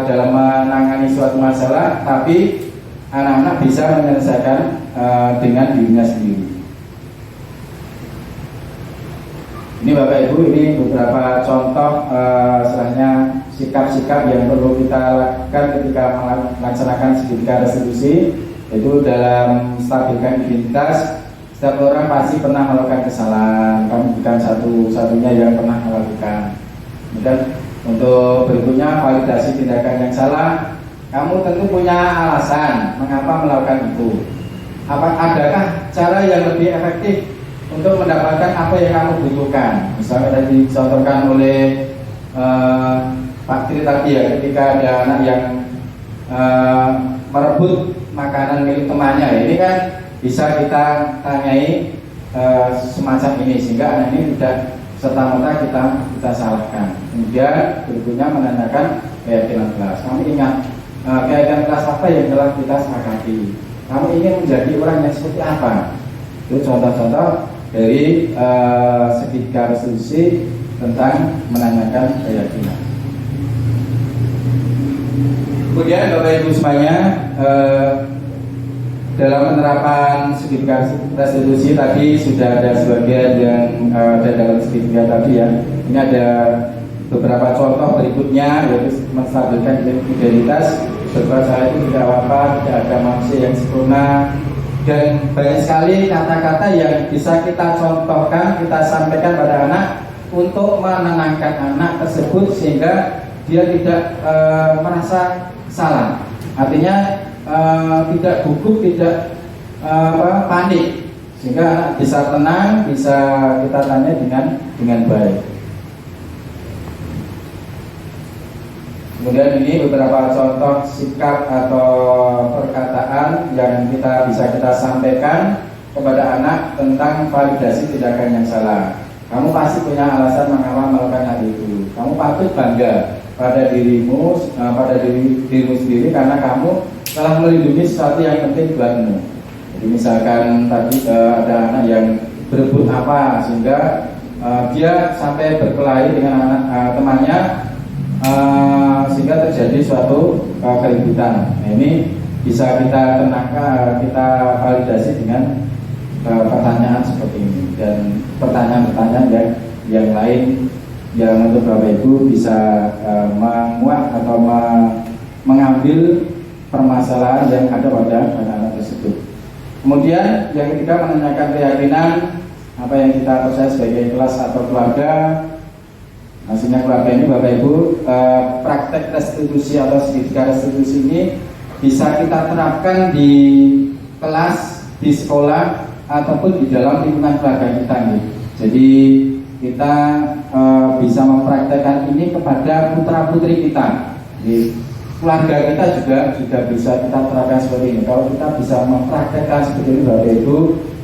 [SPEAKER 5] dalam menangani suatu masalah, tapi anak-anak bisa menyelesaikan dengan dirinya sendiri. Ini Bapak Ibu, ini beberapa contoh setelahnya sikap-sikap yang perlu kita lakukan ketika melaksanakan segitiga restitusi, yaitu dalam stabilkan identitas. Setiap orang pasti pernah melakukan kesalahan, kamu bukan satu-satunya yang pernah melakukan. Kemudian untuk berikutnya validasi tindakan yang salah, kamu tentu punya alasan mengapa melakukan itu. Adakah cara yang lebih efektif untuk mendapatkan apa yang kamu butuhkan? Misalnya tadi dicontohkan oleh Pak Tri tadi ya, ketika ada anak yang merebut makanan milik temannya, ini kan bisa kita tanyai semacam ini, sehingga anak ini tidak serta-merta kita salahkan. Kemudian berikutnya menanyakan keyakinan kelas. Kamu ingat keyakinan kelas apa yang telah kita sepakati? Kamu ingin menjadi orang yang seperti apa? Itu contoh-contoh dari segitiga restitusi tentang menanyakan keyakinan. Kemudian Bapak Ibu semuanya, dalam penerapan segitiga restitusi tadi sudah ada sebagian yang ada dalam segitiga tadi ya. Ini ada beberapa contoh berikutnya, yaitu menstabilkan identitas. Sebab saya itu tidak apa-apa, tidak ada manusia yang sempurna, dan banyak sekali kata-kata yang bisa kita contohkan, kita sampaikan pada anak untuk menenangkan anak tersebut sehingga dia tidak merasa salah. Artinya tidak gugup, tidak panik, sehingga anak bisa tenang, bisa kita tanya dengan baik. Kemudian ini beberapa contoh sikap atau perkataan yang bisa kita sampaikan kepada anak tentang validasi tindakan yang salah. Kamu pasti punya alasan mengapa melakukan hal itu. Kamu patut bangga pada dirimu sendiri karena kamu telah melindungi sesuatu yang penting buatmu. Jadi misalkan tadi ada anak yang berebut apa sehingga dia sampai berkelahi dengan anak temannya sehingga terjadi suatu keributan. Nah, ini bisa kita tenangkan, kita validasi dengan pertanyaan seperti ini dan pertanyaan-pertanyaan yang lain yang untuk Bapak Ibu bisa menguat atau mengambil permasalahan yang ada pada anak-anak tersebut. Kemudian yang ketiga, menanyakan keyakinan apa yang kita percaya sebagai kelas atau keluarga. Hasilnya keluarga ini Bapak Ibu, praktek restitusi atau segitiga restitusi ini bisa kita terapkan di kelas, di sekolah ataupun di dalam lingkungan keluarga kita nih. Jadi kita bisa mempraktekkan ini kepada putra putri kita. Di keluarga kita juga bisa kita terapkan seperti ini. Kalau kita bisa mempraktekkan seperti ini Bapak Ibu,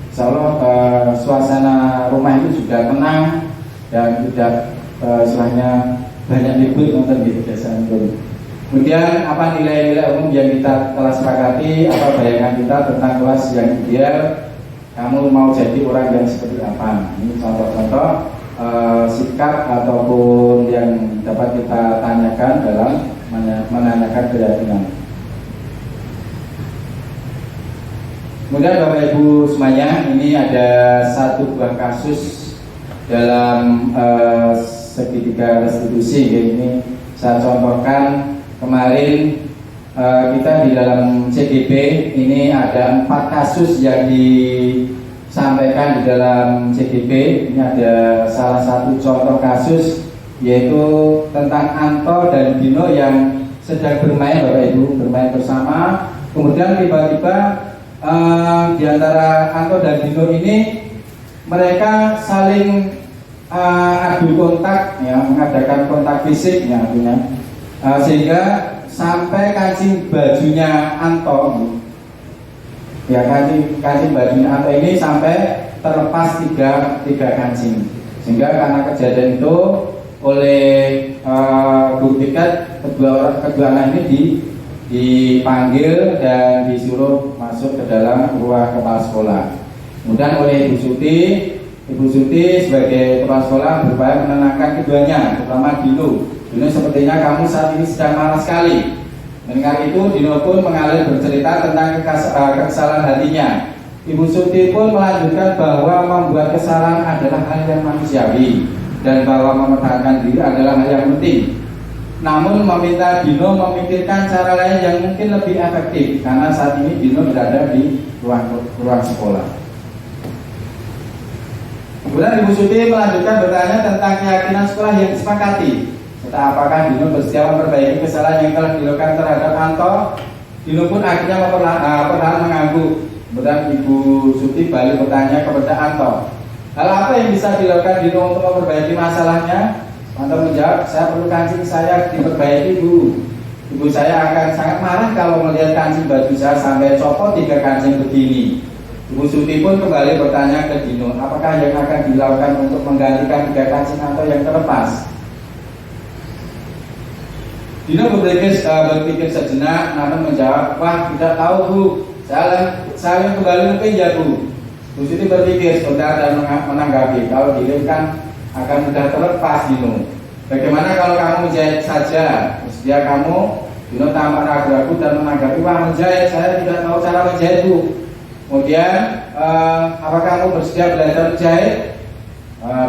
[SPEAKER 5] insya Allah suasana rumah itu juga tenang dan tidak istilahnya banyak ribut untuk di kebiasaan itu. Kemudian apa nilai-nilai umum yang kita telah sepakati, apa bayangan kita tentang kelas yang ideal, kamu mau jadi orang yang seperti apa. Ini contoh-contoh sikap ataupun yang dapat kita tanyakan dalam menanyakan keyakinan. Kemudian Bapak Ibu semuanya, ini ada satu buah kasus dalam segitiga restitusi. Ini saya contohkan kemarin kita di dalam CDP ini ada 4 kasus yang disampaikan di dalam CDP. Ini ada salah satu contoh kasus yaitu tentang Anto dan Dino yang sedang bermain Bapak Ibu, bermain bersama. Kemudian tiba-tiba di antara Anto dan Dino ini mereka saling adu kontak, ya, mengadakan kontak fisik, ya, artinya sehingga sampai kancing bajunya Anto, ya, kancing bajunya Anto ini sampai terlepas tiga kancing, sehingga karena kejadian itu oleh guru tiket kedua anak ini dipanggil dan disuruh masuk ke dalam ruang kepala sekolah. Kemudian oleh Ibu Suti sebagai kepala sekolah berupaya menenangkan keduanya, terutama Dino. Dino, sepertinya kamu saat ini sedang marah sekali. Mendengar itu, Dino pun mengalir bercerita tentang kesalahan hatinya. Ibu Suti pun melanjutkan bahwa membuat kesalahan adalah hal yang manusiawi dan bahwa mempertahankan diri adalah hal yang penting. Namun meminta Dino memikirkan cara lain yang mungkin lebih efektif karena saat ini Dino berada di ruang sekolah. Kemudian Ibu Suti melanjutkan bertanya tentang keyakinan sekolah yang disepakati, serta apakah Dino bersedia memperbaiki kesalahan yang telah dilakukan terhadap Anto. Dino pun akhirnya perlahan mengangguk. Kemudian Ibu Suti balik bertanya kepada Anto, hal apa yang bisa dilakukan Dino untuk memperbaiki masalahnya? Anto menjawab, saya perlu kancing saya diperbaiki, Bu. Ibu saya akan sangat marah kalau melihat kancing baju saya sampai copot 3 kancing begini. Ibu Suti pun kembali bertanya ke Dino, apakah yang akan dilakukan untuk menggantikan 3 kancing Anto yang terlepas? Dino berpikir sejenak, namun menjawab, wah, tidak tahu, Bu. Saya kembali mungkin ya, Bu. Bu Suti berpikir sebentar dan menanggapi, kalau Dino kan akan mudah terlepas, Dino. Bagaimana kalau kamu menjahit saja? Dia kamu, Dino tampak ragu-ragu dan menanggapi, wah, menjahit, saya tidak tahu cara menjahit, Bu. Kemudian apakah kamu bersedia belajar menjahit?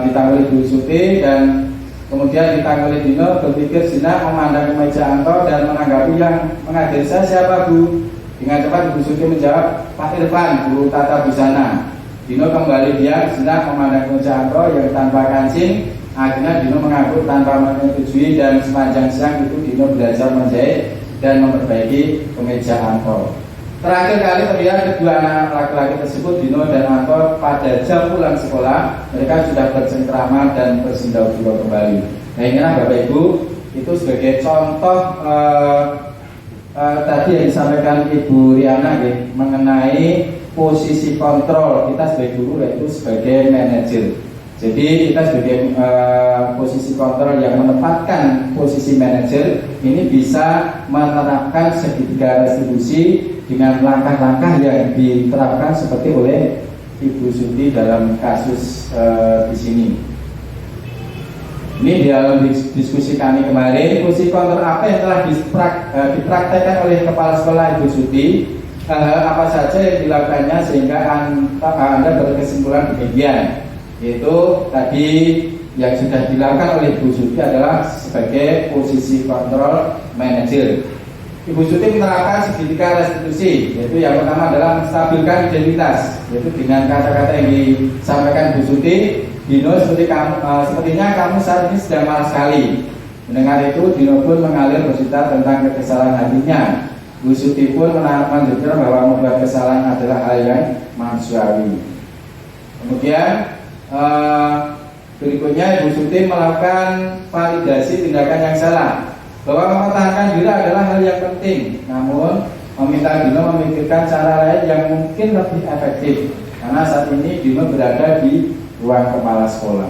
[SPEAKER 5] Ditanggapi Bu Suti dan kemudian ditanggapi Dino berpikir sejenak memandang meja Anto dan menanggapi yang menghadiri saya siapa, Bu? Dengan cepat Ibu Suti menjawab, Pak Irfan, guru tata busana. Dino kembali diam sejenak memandang meja Anto yang tanpa kancing. Akhirnya Dino mengaku tanpa menyetujui dan sepanjang siang itu Dino belajar menjahit dan memperbaiki kemeja Anto. Terakhir kali terlihat kedua anak laki-laki tersebut, Dino dan Anto, pada jam pulang sekolah. Mereka sudah bercengkrama dan bersindau-sindau kembali. Nah, inilah Bapak Ibu itu sebagai contoh tadi yang disampaikan Ibu Riana mengenai posisi kontrol kita sebagai guru, yaitu sebagai manajer. Jadi kita sebagai posisi kontrol yang menempatkan posisi manajer ini bisa menerapkan segitiga restitusi dengan langkah-langkah yang diterapkan seperti oleh Ibu Suti dalam kasus di sini. Ini di dalam diskusi kami kemarin, posisi kontrol apa yang telah dipraktekkan oleh Kepala Sekolah Ibu Suti, apa saja yang dilakukannya sehingga Anda berkesimpulan demikian. Yaitu tadi yang sudah dilakukan oleh Ibu Suti adalah sebagai posisi kontrol manajer. Ibu Suti menerapkan segitiga restitusi, yaitu yang pertama adalah menstabilkan identitas, yaitu dengan kata-kata yang disampaikan Ibu Suti. Dino, sepertinya kamu saat ini sedang marah sekali. Mendengar itu, Dino pun mengalir bercerita tentang kekesalan hatinya. Bu Suti pun menunjukkan bahwa membuat kesalahan adalah hal yang manusiawi. Kemudian berikutnya Ibu Suti melakukan validasi tindakan yang salah, bahwa mempertahankan diri adalah hal yang penting, namun meminta Dino memikirkan cara lain yang mungkin lebih efektif, karena saat ini Dino berada di ruang kepala sekolah.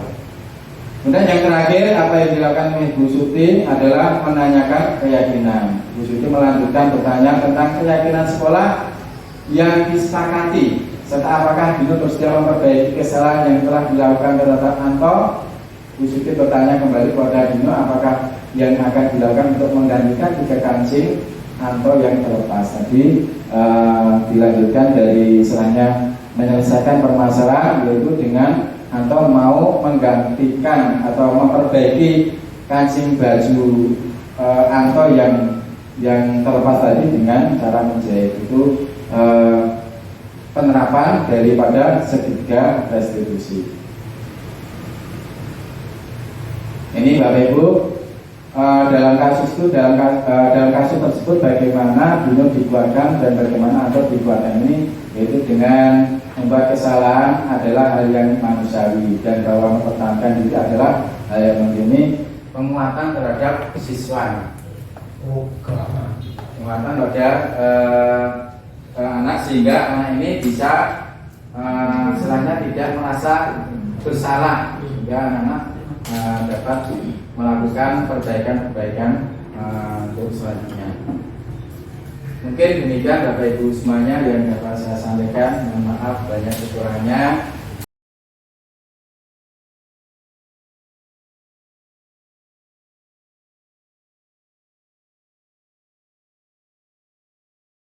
[SPEAKER 5] Kemudian yang terakhir, apa yang dilakukan oleh Bu Suti adalah menanyakan keyakinan. Bu Suti melanjutkan bertanya tentang keyakinan sekolah yang disepakati, serta apakah Dino bersedia memperbaiki kesalahan yang telah dilakukan terhadap Anto. Bu Suti bertanya kembali kepada Dino apakah yang akan dilakukan untuk menggantikan 3 kancing Anto yang terlepas. Tadi dilanjutkan dari istilahnya menyelesaikan permasalahan, yaitu dengan Anto mau menggantikan atau memperbaiki kancing baju Anto yang terlepas tadi dengan cara menjahit. Itu penerapan daripada segitiga restitusi. Ini Bapak Ibu, dalam kasus tersebut bagaimana Dino dikeluarkan dan bagaimana Anto dikeluarkan ini, yaitu dengan membuat kesalahan adalah hal yang manusiawi, dan bahwa mempertahankan diri adalah hal yang penting. Penguatan terhadap siswa, penguatan terhadap anak, sehingga anak ini bisa istilahnya tidak merasa bersalah, sehingga anak-anak dapat melakukan perbaikan-perbaikan untuk selanjutnya. Mungkin demikian Bapak Ibu semuanya yang dapat saya sampaikan. Mohon maaf banyak kekurangannya.